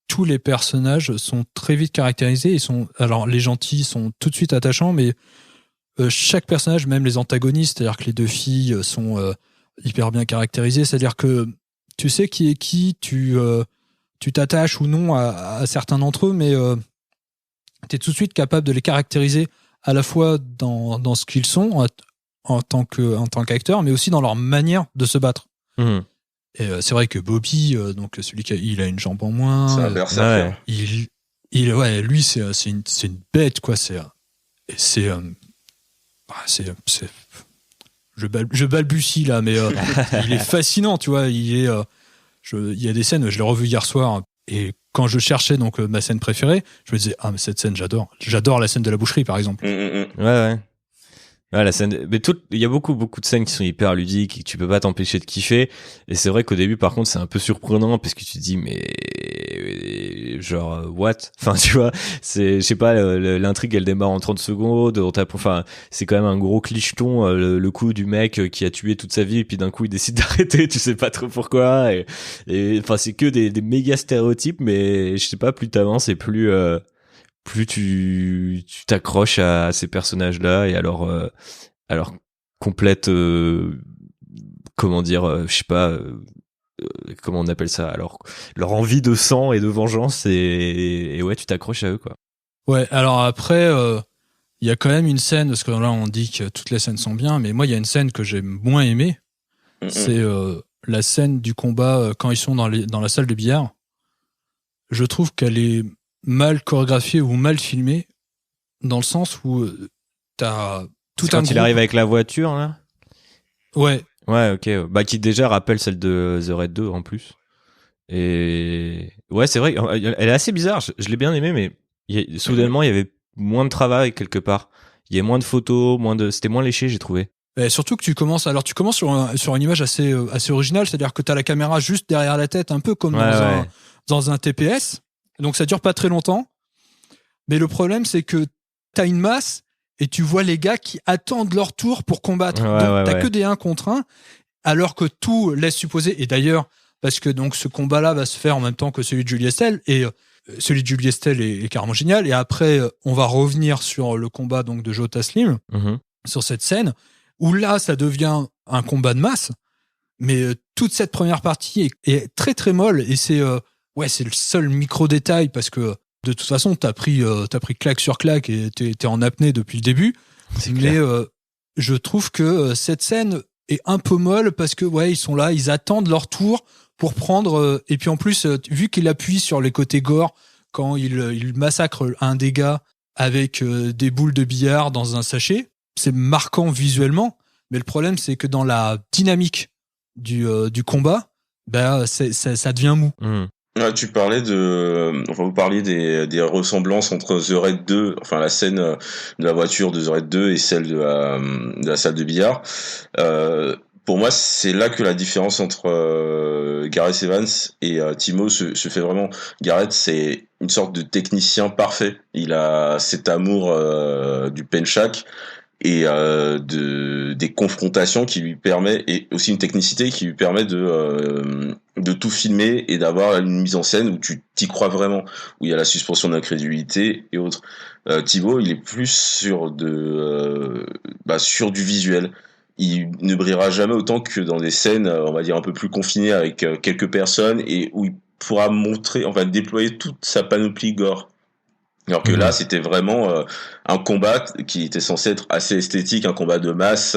tous les personnages sont très vite caractérisés. Alors les gentils sont tout de suite attachants, mais chaque personnage, même les antagonistes, c'est-à-dire que les deux filles sont hyper bien caractérisées. C'est-à-dire que tu sais qui est qui, tu t'attaches ou non à certains d'entre eux, mais t'es tout de suite capable de les caractériser à la fois dans ce qu'ils sont en tant qu'acteurs, mais aussi dans leur manière de se battre. Mmh. Et c'est vrai que Bobby, donc celui il a une jambe en moins. C'est un berserker. Lui c'est une bête, quoi. Je balbutie là, mais il est fascinant, tu vois. Il y a des scènes, je l'ai revu hier soir, et quand je cherchais donc ma scène préférée, je me disais mais cette scène j'adore la scène de la boucherie par exemple. Ouais, la scène, mais il y a beaucoup de scènes qui sont hyper ludiques et que tu peux pas t'empêcher de kiffer. Et c'est vrai qu'au début, par contre, c'est un peu surprenant parce que tu te dis, mais genre what? Enfin, tu vois, je sais pas, l'intrigue elle démarre en 30 secondes. C'est quand même un gros clicheton, le coup du mec qui a tué toute sa vie et puis d'un coup il décide d'arrêter, tu sais pas trop pourquoi. Et enfin, c'est que des méga stéréotypes, mais je sais pas, plus t'avances et plus tu t'accroches à ces personnages-là et à leur complète comment dire, je sais pas comment on appelle ça, alors leur envie de sang et de vengeance, et ouais, tu t'accroches à eux, quoi. Ouais, alors après il y a quand même une scène, parce que là on dit que toutes les scènes sont bien, mais moi il y a une scène que j'ai moins aimée, c'est la scène du combat quand ils sont dans la salle de billard. Je trouve qu'elle est mal chorégraphié ou mal filmé, dans le sens où t'as tout un quand groupe. Il arrive avec la voiture là. Ouais, ok, qui déjà rappelle celle de The Raid 2 en plus, et ouais, c'est vrai, elle est assez bizarre, je l'ai bien aimée, mais soudainement il y avait moins de travail quelque part, il y a moins de photos, c'était moins léché, j'ai trouvé. Et surtout que tu commences sur une image assez originale, c'est-à-dire que t'as la caméra juste derrière la tête, un peu comme dans un TPS. Donc ça dure pas très longtemps, mais le problème c'est que t'as une masse et tu vois les gars qui attendent leur tour pour combattre. Donc t'as que des 1 contre 1, alors que tout laisse supposer, et d'ailleurs parce que donc ce combat-là va se faire en même temps que celui de Julie Estelle, et celui de Julie Estelle est carrément génial, et après on va revenir sur le combat donc de Joe Taslim, sur cette scène où là ça devient un combat de masse, mais toute cette première partie est très très molle et c'est le seul micro détail parce que de toute façon t'as pris claque sur claque et t'es en apnée depuis le début. Mais je trouve que cette scène est un peu molle parce que ils sont là, ils attendent leur tour pour prendre et puis en plus vu qu'il appuie sur les côtés gore quand il massacre un des gars avec des boules de billard dans un sachet, c'est marquant visuellement, mais le problème c'est que dans la dynamique du combat, ça devient mou. Tu parlais vous parliez des ressemblances entre The Raid 2, enfin la scène de la voiture de The Raid 2 et celle de la salle de billard. Pour moi, c'est là que la différence entre Gareth Evans et Timo se fait vraiment. Gareth, c'est une sorte de technicien parfait. Il a cet amour du penchak et des confrontations qui lui permet, et aussi une technicité qui lui permet de tout filmer et d'avoir une mise en scène où tu t'y crois vraiment, où il y a la suspension d'incrédulité et autres. Thibaut, il est plus sur du visuel. Il ne brillera jamais autant que dans des scènes, on va dire, un peu plus confinées avec quelques personnes et où il pourra déployer toute sa panoplie gore. Alors que là, c'était vraiment un combat qui était censé être assez esthétique, un combat de masse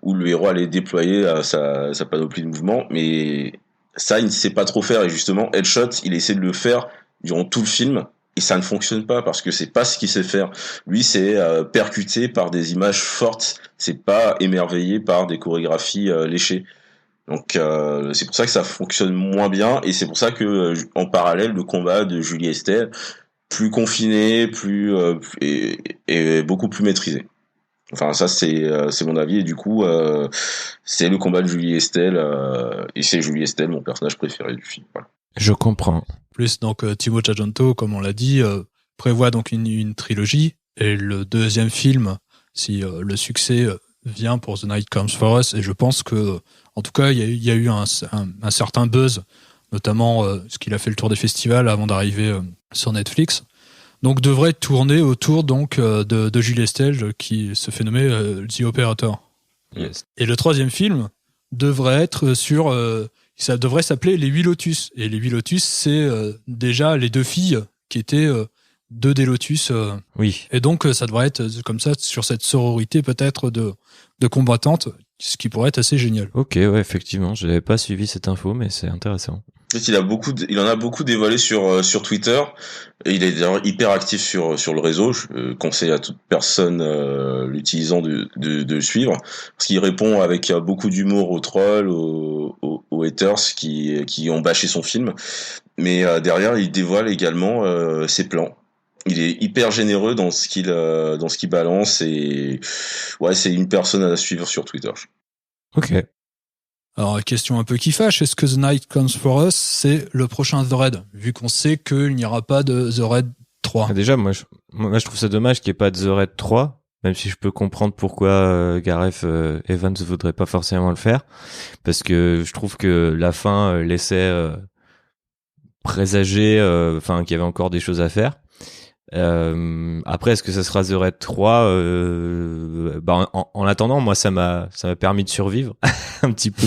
où le héros allait déployer sa panoplie de mouvements, mais ça, il ne sait pas trop faire. Et justement, Headshot, il essaie de le faire durant tout le film, et ça ne fonctionne pas parce que c'est pas ce qu'il sait faire. Lui, c'est percuté par des images fortes, c'est pas émerveillé par des chorégraphies léchées. Donc c'est pour ça que ça fonctionne moins bien, et c'est pour ça que en parallèle, le combat de Julie Estelle, plus confiné, et beaucoup plus maîtrisé. Enfin, ça c'est mon avis, et du coup c'est le combat de Julie Estelle, et c'est Julie Estelle mon personnage préféré du film. Voilà. Je comprends. Plus donc Timo Tchajanto, comme on l'a dit, prévoit donc une trilogie, et le deuxième film, si le succès vient pour The Night Comes For Us, et je pense que en tout cas il y a eu un certain buzz, notamment ce qu'il a fait le tour des festivals avant d'arriver sur Netflix. Donc devrait tourner autour donc de Julie Estelle qui se fait nommer The Operator. Yes. Et le troisième film devrait être ça devrait s'appeler Les 8 Lotus. Et Les 8 Lotus, c'est déjà les deux filles qui étaient deux des Lotus. Oui. Et donc ça devrait être comme ça sur cette sororité peut-être de combattantes, ce qui pourrait être assez génial. Ok, ouais, effectivement, je n'avais pas suivi cette info, mais c'est intéressant. Il en a beaucoup dévoilé sur Twitter, et il est d'ailleurs hyper actif sur le réseau. Je conseille à toute personne l'utilisant de le suivre, parce qu'il répond avec beaucoup d'humour aux trolls, aux haters qui ont bâché son film. Mais derrière, il dévoile également ses plans. Il est hyper généreux dans ce qu'il balance, et ouais, c'est une personne à suivre sur Twitter. Ok. Alors, question un peu qui fâche, est-ce que The Night Comes For Us, c'est le prochain The Raid, vu qu'on sait qu'il n'y aura pas de The Raid 3? Déjà, moi, je trouve ça dommage qu'il n'y ait pas de The Raid 3, même si je peux comprendre pourquoi Gareth Evans ne voudrait pas forcément le faire, parce que je trouve que la fin laissait présager qu'il y avait encore des choses à faire. Après, est-ce que ça sera The Raid 3 en attendant, moi ça m'a permis de survivre un petit peu,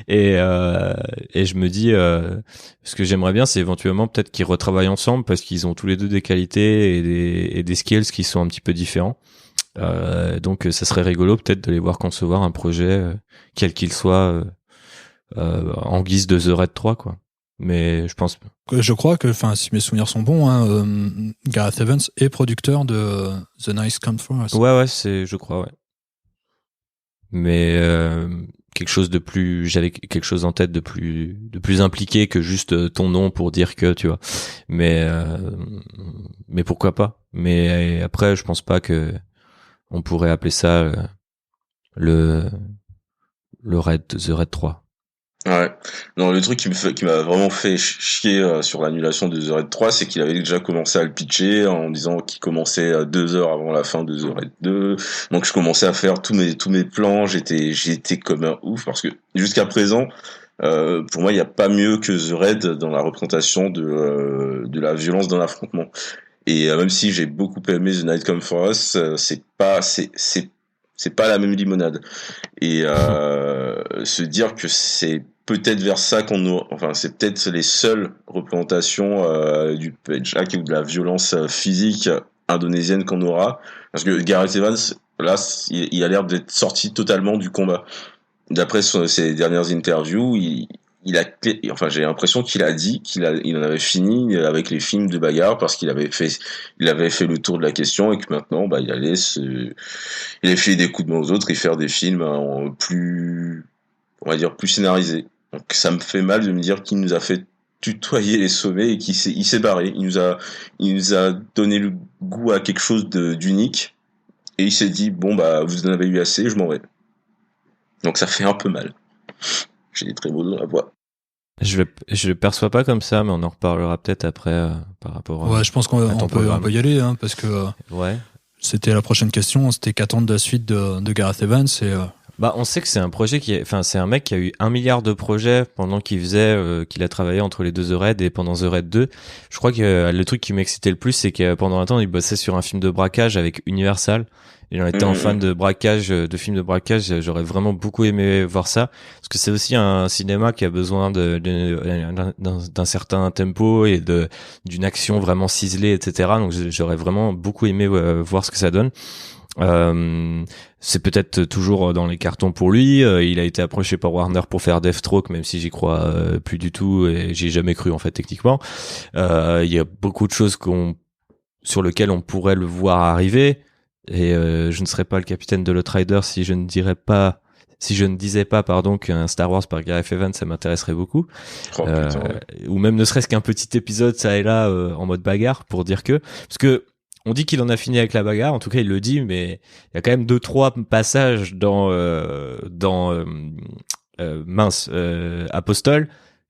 et je me dis ce que j'aimerais bien, c'est éventuellement peut-être qu'ils retravaillent ensemble, parce qu'ils ont tous les deux des qualités et des skills qui sont un petit peu différents, donc ça serait rigolo peut-être de les voir concevoir un projet quel qu'il soit en guise de The Raid 3, quoi. Mais je crois que, si mes souvenirs sont bons, Gareth Evans est producteur de The Night Comes For Us. Ouais, je crois, ouais. Mais j'avais quelque chose en tête de plus impliqué que juste ton nom pour dire que, tu vois. Mais pourquoi pas. Mais après, je pense pas que on pourrait appeler ça The Raid 3. Ouais. Non, le truc qui m'a vraiment fait chier sur l'annulation de The Raid 3, c'est qu'il avait déjà commencé à le pitcher en disant qu'il commençait 2 heures avant la fin de The Raid 2. Donc je commençais à faire tous mes plans, j'étais comme un ouf, parce que jusqu'à présent, pour moi, il n'y a pas mieux que The Raid dans la représentation de la violence dans l'affrontement. Et même si j'ai beaucoup aimé The Night Comes For Us, c'est pas la même limonade. Et se dire que c'est peut-être vers ça qu'on aura, enfin c'est peut-être les seules représentations du pejak ou de la violence physique indonésienne qu'on aura, parce que Gareth Evans là il a l'air d'être sorti totalement du combat. D'après ses dernières interviews, j'ai l'impression qu'il a dit il en avait fini avec les films de bagarre parce qu'il avait fait le tour de la question et que maintenant il allait filer des coups de main aux autres et faire des films plus scénarisés. Donc ça me fait mal de me dire qu'il nous a fait tutoyer les sommets et il s'est barré. Il nous a donné le goût à quelque chose d'unique et il s'est dit vous en avez eu assez, je m'en vais. Donc ça fait un peu mal. J'ai des très mots dans la voix. Je le perçois pas comme ça, mais on en reparlera peut-être après par rapport à. Ouais, je pense qu'on peut y aller, hein, parce que c'était la prochaine question. C'était qu'attendre de la suite de Gareth Evans et. On sait que c'est un projet c'est un mec qui a eu 1 milliard de projets pendant qu'il a travaillé entre les 2 The Raid et pendant The Raid 2. Je crois que le truc qui m'excitait le plus, c'est que pendant un temps, il bossait sur un film de braquage avec Universal. Et en étant fan de films de braquage, j'aurais vraiment beaucoup aimé voir ça. Parce que c'est aussi un cinéma qui a besoin d'un certain tempo et d'une action vraiment ciselée, etc. Donc j'aurais vraiment beaucoup aimé voir ce que ça donne. C'est peut-être toujours dans les cartons pour lui. Il a été approché par Warner pour faire Deathstroke, même si j'y crois plus du tout et j'y ai jamais cru en fait techniquement. Il y a beaucoup de choses sur lesquelles on pourrait le voir arriver. Et je ne serais pas le capitaine de l'Outrider si je ne disais pas qu'un Star Wars par Gareth Evans ça m'intéresserait beaucoup. Ou même ne serait-ce qu'un petit épisode ça et là en mode bagarre pour dire parce que on dit qu'il en a fini avec la bagarre, en tout cas il le dit, mais il y a quand même 2-3 passages dans Apostol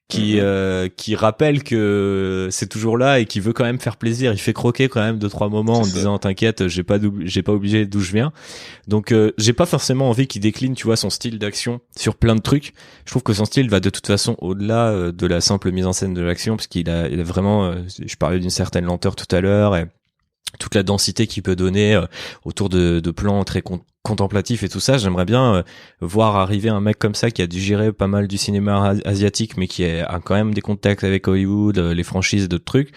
qui rappelle que c'est toujours là et qui veut quand même faire plaisir. Il fait croquer quand même 2-3 moments en disant t'inquiète, j'ai pas oublié d'où je viens. Donc j'ai pas forcément envie qu'il décline, tu vois, son style d'action sur plein de trucs. Je trouve que son style va de toute façon au-delà de la simple mise en scène de l'action, parce qu'il a vraiment je parlais d'une certaine lenteur tout à l'heure et toute la densité qu'il peut donner autour de plans très contemplatifs et tout ça. J'aimerais bien voir arriver un mec comme ça qui a dû gérer pas mal du cinéma asiatique, mais qui a quand même des contacts avec Hollywood, les franchises, d'autres trucs,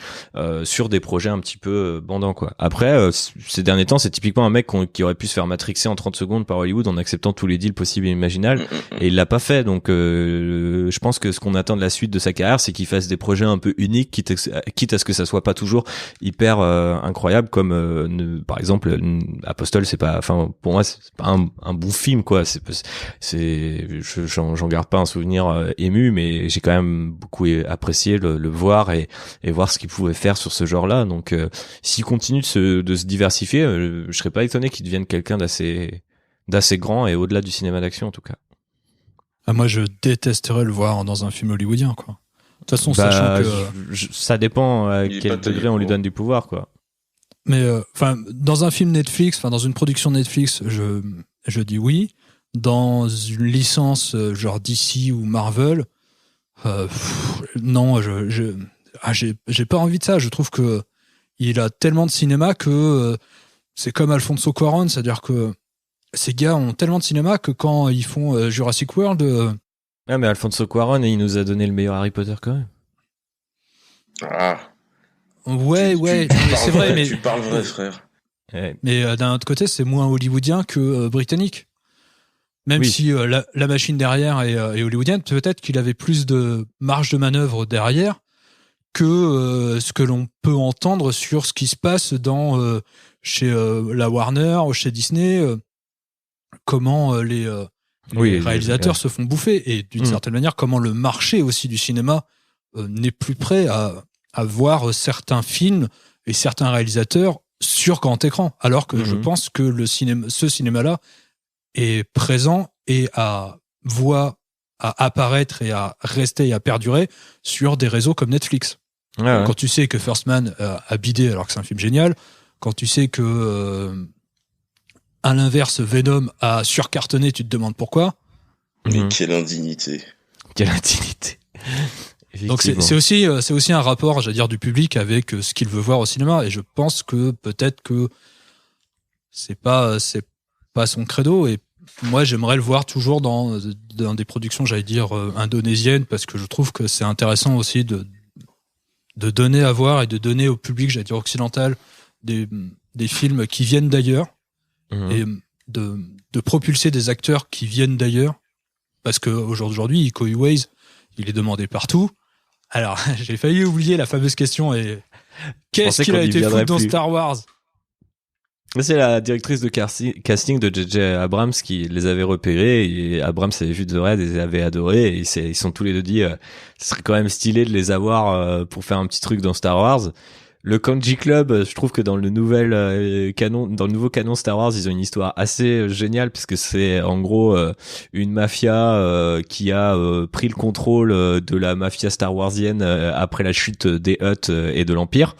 sur des projets un petit peu bandants, quoi. Après, ces derniers temps, c'est typiquement un mec qui aurait pu se faire matrixer en 30 secondes par Hollywood en acceptant tous les deals possibles et imaginables, et il l'a pas fait. Donc je pense que ce qu'on attend de la suite de sa carrière, c'est qu'il fasse des projets un peu uniques, quitte à ce que ça soit pas toujours hyper incroyable, comme par exemple Apostol. C'est pas, enfin pour moi c'est pas un bon film, quoi. J'en garde pas un souvenir ému, mais j'ai quand même beaucoup apprécié le voir et voir ce qu'il pouvait faire sur ce genre-là. Donc s'il continue de se diversifier, je serais pas étonné qu'il devienne quelqu'un d'assez grand et au-delà du cinéma d'action en tout cas. Ah, moi je détesterais le voir dans un film hollywoodien, quoi. De toute façon, sachant que ça dépend à quel degré on lui donne du pouvoir, quoi. Mais dans un film Netflix, dans une production Netflix, je dis oui. Dans une licence genre DC ou Marvel, non, j'ai pas envie de ça. Je trouve que il a tellement de cinéma que c'est comme Alfonso Cuarón, c'est-à-dire que ces gars ont tellement de cinéma que quand ils font Jurassic World. Ouais, mais Alfonso Cuarón, il nous a donné le meilleur Harry Potter quand même. Ah. Ouais, c'est vrai, mais tu parles vrai, frère. Mais d'un autre côté, c'est moins hollywoodien que britannique. Même si la machine derrière est hollywoodienne, peut-être qu'il avait plus de marge de manœuvre derrière que ce que l'on peut entendre sur ce qui se passe chez la Warner ou chez Disney, comment les réalisateurs se font bouffer, et d'une certaine manière, comment le marché aussi du cinéma n'est plus prêt à voir certains films et certains réalisateurs sur grand écran, alors que je pense que ce cinéma-là est présent et a voix à apparaître et à rester et à perdurer sur des réseaux comme Netflix. Ouais. Quand tu sais que First Man a bidé alors que c'est un film génial, quand tu sais que à l'inverse Venom a surcartonné, tu te demandes pourquoi. Mais quelle indignité. Quelle indignité. Donc c'est aussi un rapport, j'allais dire, du public avec ce qu'il veut voir au cinéma, et je pense que peut-être que c'est pas pas son credo. Et moi, j'aimerais le voir toujours dans des productions, j'allais dire, indonésiennes, parce que je trouve que c'est intéressant aussi de donner à voir et de donner au public, j'allais dire occidental, des films qui viennent d'ailleurs et de propulser des acteurs qui viennent d'ailleurs, parce que aujourd'hui, Iko Uwais, il est demandé partout. Alors, j'ai failli oublier la fameuse question et qu'est-ce qu'il a été foutu dans Star Wars? C'est la directrice de casting de J.J. Abrams qui les avait repérés, et Abrams avait vu The Raid et les avait adorés, et ils sont tous les deux dit ce serait quand même stylé de les avoir pour faire un petit truc dans Star Wars. Le Kanji Club, je trouve que dans le nouveau canon Star Wars, ils ont une histoire assez géniale, puisque c'est en gros une mafia qui a pris le contrôle de la mafia Star Warsienne après la chute des Hutt et de l'Empire.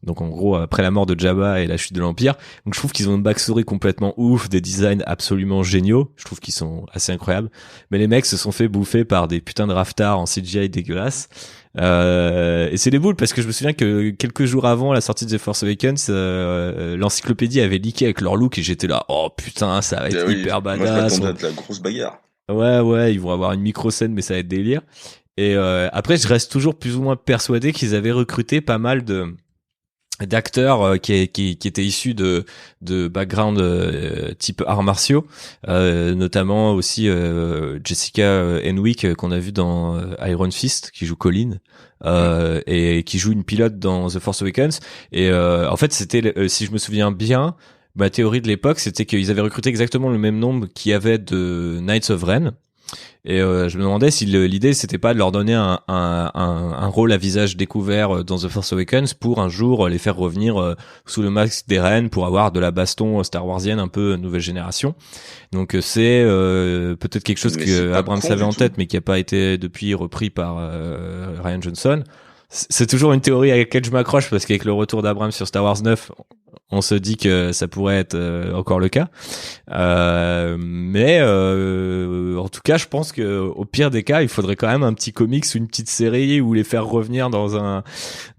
Donc en gros, après la mort de Jabba et la chute de l'Empire. Donc je trouve qu'ils ont une backstory complètement ouf, des designs absolument géniaux. Je trouve qu'ils sont assez incroyables. Mais les mecs se sont fait bouffer par des putains de raftards en CGI dégueulasses. Et c'est des boules, parce que je me souviens que quelques jours avant la sortie de The Force Awakens, l'encyclopédie avait leaké avec leur look, et j'étais là, oh putain, ça va être hyper badass. Moi, je m'attendais à de la grosse bagarre. Ouais, ils vont avoir une micro-scène, mais ça va être délire. Et après, je reste toujours plus ou moins persuadé qu'ils avaient recruté pas mal d'acteurs qui étaient issus de background type arts martiaux, notamment aussi Jessica Henwick qu'on a vu dans Iron Fist, qui joue Colleen, et qui joue une pilote dans The Force Awakens. Et en fait, c'était, si je me souviens bien, ma théorie de l'époque, c'était qu'ils avaient recruté exactement le même nombre qu'il y avait de Knights of Ren. Et je me demandais si l'idée c'était pas de leur donner un rôle à visage découvert dans The Force Awakens pour un jour les faire revenir sous le masque des Ren pour avoir de la baston Star Warsienne un peu nouvelle génération. Donc c'est peut-être quelque chose que Abrams avait en tête, mais qui a pas été depuis repris par Rian Johnson. C'est toujours une théorie à laquelle je m'accroche, parce qu'avec le retour d'Abrams sur Star Wars 9, on se dit que ça pourrait être encore le cas. Mais en tout cas, je pense que au pire des cas, il faudrait quand même un petit comics ou une petite série ou les faire revenir dans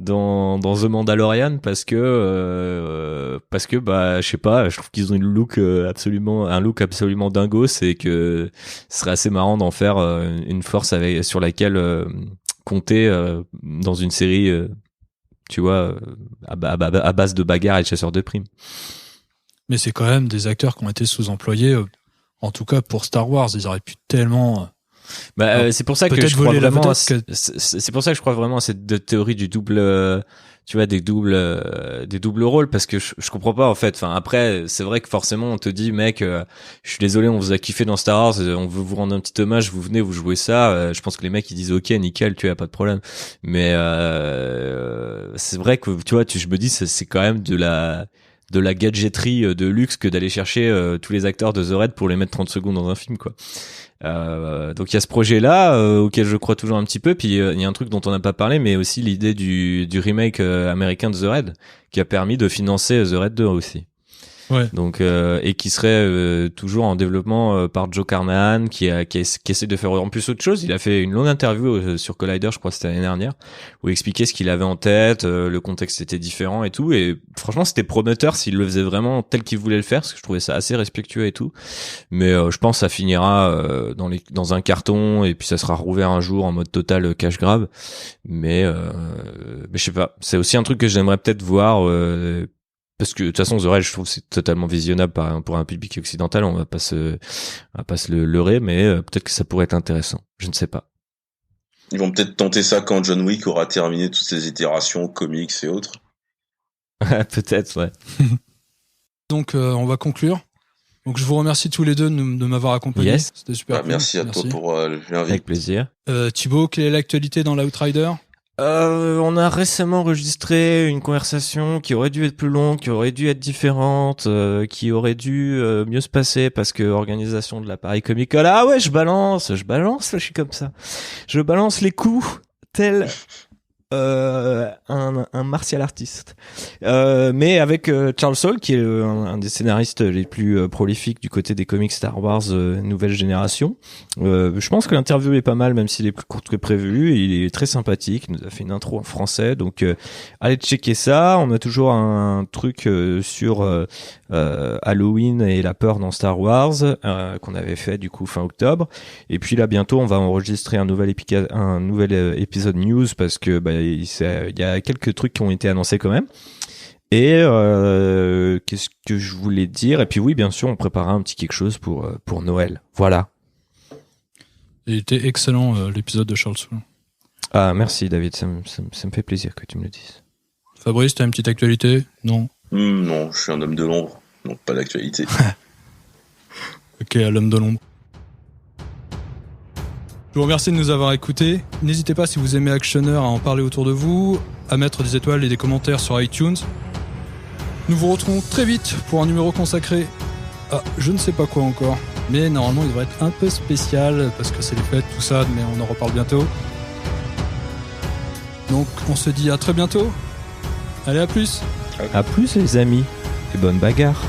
The Mandalorian, parce que bah je sais pas, je trouve qu'ils ont un look absolument dingos, et que ce serait assez marrant d'en faire une force sur laquelle compter dans une série, tu vois, à base de bagarres et de chasseurs de primes. Mais c'est quand même des acteurs qui ont été sous-employés, en tout cas pour Star Wars. Ils auraient pu tellement... c'est pour ça que je crois vraiment c'est pour ça que je crois vraiment à cette théorie du double, tu vois, des doubles rôles, parce que je comprends pas en fait. Enfin, après, c'est vrai que forcément on te dit, mec, je suis désolé, on vous a kiffé dans Star Wars, on veut vous rendre un petit hommage, vous venez, vous jouez ça. Je pense que les mecs ils disent ok, nickel, tu as pas de problème. Mais c'est vrai que tu vois, je me dis c'est quand même de la gadgeterie de luxe que d'aller chercher tous les acteurs de The Raid pour les mettre 30 secondes dans un film, quoi. Donc il y a ce projet-là auquel je crois toujours un petit peu. Puis il y a un truc dont on n'a pas parlé, mais aussi l'idée du remake américain de The Raid, qui a permis de financer The Raid 2 aussi. Ouais. Donc et qui serait toujours en développement par Joe Carnahan, qui essaie de faire en plus autre chose. Il a fait une longue interview sur Collider, je crois que c'était l'année dernière, où il expliquait ce qu'il avait en tête, le contexte était différent et tout. Et franchement, c'était prometteur s'il le faisait vraiment tel qu'il voulait le faire, parce que je trouvais ça assez respectueux et tout. Mais je pense que ça finira dans un carton, et puis ça sera rouvert un jour en mode total cash grab. Mais je sais pas. C'est aussi un truc que j'aimerais peut-être voir. Parce que de toute façon The Raid, je trouve que c'est totalement visionnable pour un public occidental, on va pas se le leurrer, mais peut-être que ça pourrait être intéressant, je ne sais pas. Ils vont peut-être tenter ça quand John Wick aura terminé toutes ses itérations, comics et autres. Peut-être, ouais. Donc on va conclure. Donc je vous remercie tous les deux de m'avoir accompagné. Yes. C'était super cool. Merci à toi pour l'invite. Avec plaisir. Thibaut, quelle est l'actualité dans l'Outrider ? On a récemment enregistré une conversation qui aurait dû être plus longue, qui aurait dû être différente, qui aurait dû mieux se passer, parce que organisation de la Paris Comic Con. Ah ouais, je balance, je suis comme ça. Je balance les coups tel un martial artiste, mais avec Charles Soule, qui est un des scénaristes les plus prolifiques du côté des comics Star Wars nouvelle génération. Je pense que l'interview est pas mal, même s'il est plus court que prévu. Il est très sympathique, il nous a fait une intro en français, donc allez checker ça. On a toujours un truc sur Halloween et la peur dans Star Wars, qu'on avait fait du coup fin octobre. Et puis là bientôt on va enregistrer un nouvel épisode news parce que il y a quelques trucs qui ont été annoncés quand même. Et qu'est-ce que je voulais dire? Et puis oui, bien sûr, on préparera un petit quelque chose pour Noël. Voilà. Il était excellent l'épisode de Charles Soule. Ah merci David, ça me fait plaisir que tu me le dises. Fabrice, t'as une petite actualité? Non. Non, je suis un homme de l'ombre, donc pas d'actualité. Ok, à l'homme de l'ombre. Je vous remercie de nous avoir écoutés. N'hésitez pas, si vous aimez Actionner, à en parler autour de vous, à mettre des étoiles et des commentaires sur iTunes. Nous vous retrouvons très vite pour un numéro consacré à je ne sais pas quoi encore. Mais normalement, il devrait être un peu spécial parce que c'est les fêtes, tout ça, mais on en reparle bientôt. Donc, on se dit à très bientôt. Allez, à plus. À plus les amis, et bonne bagarre.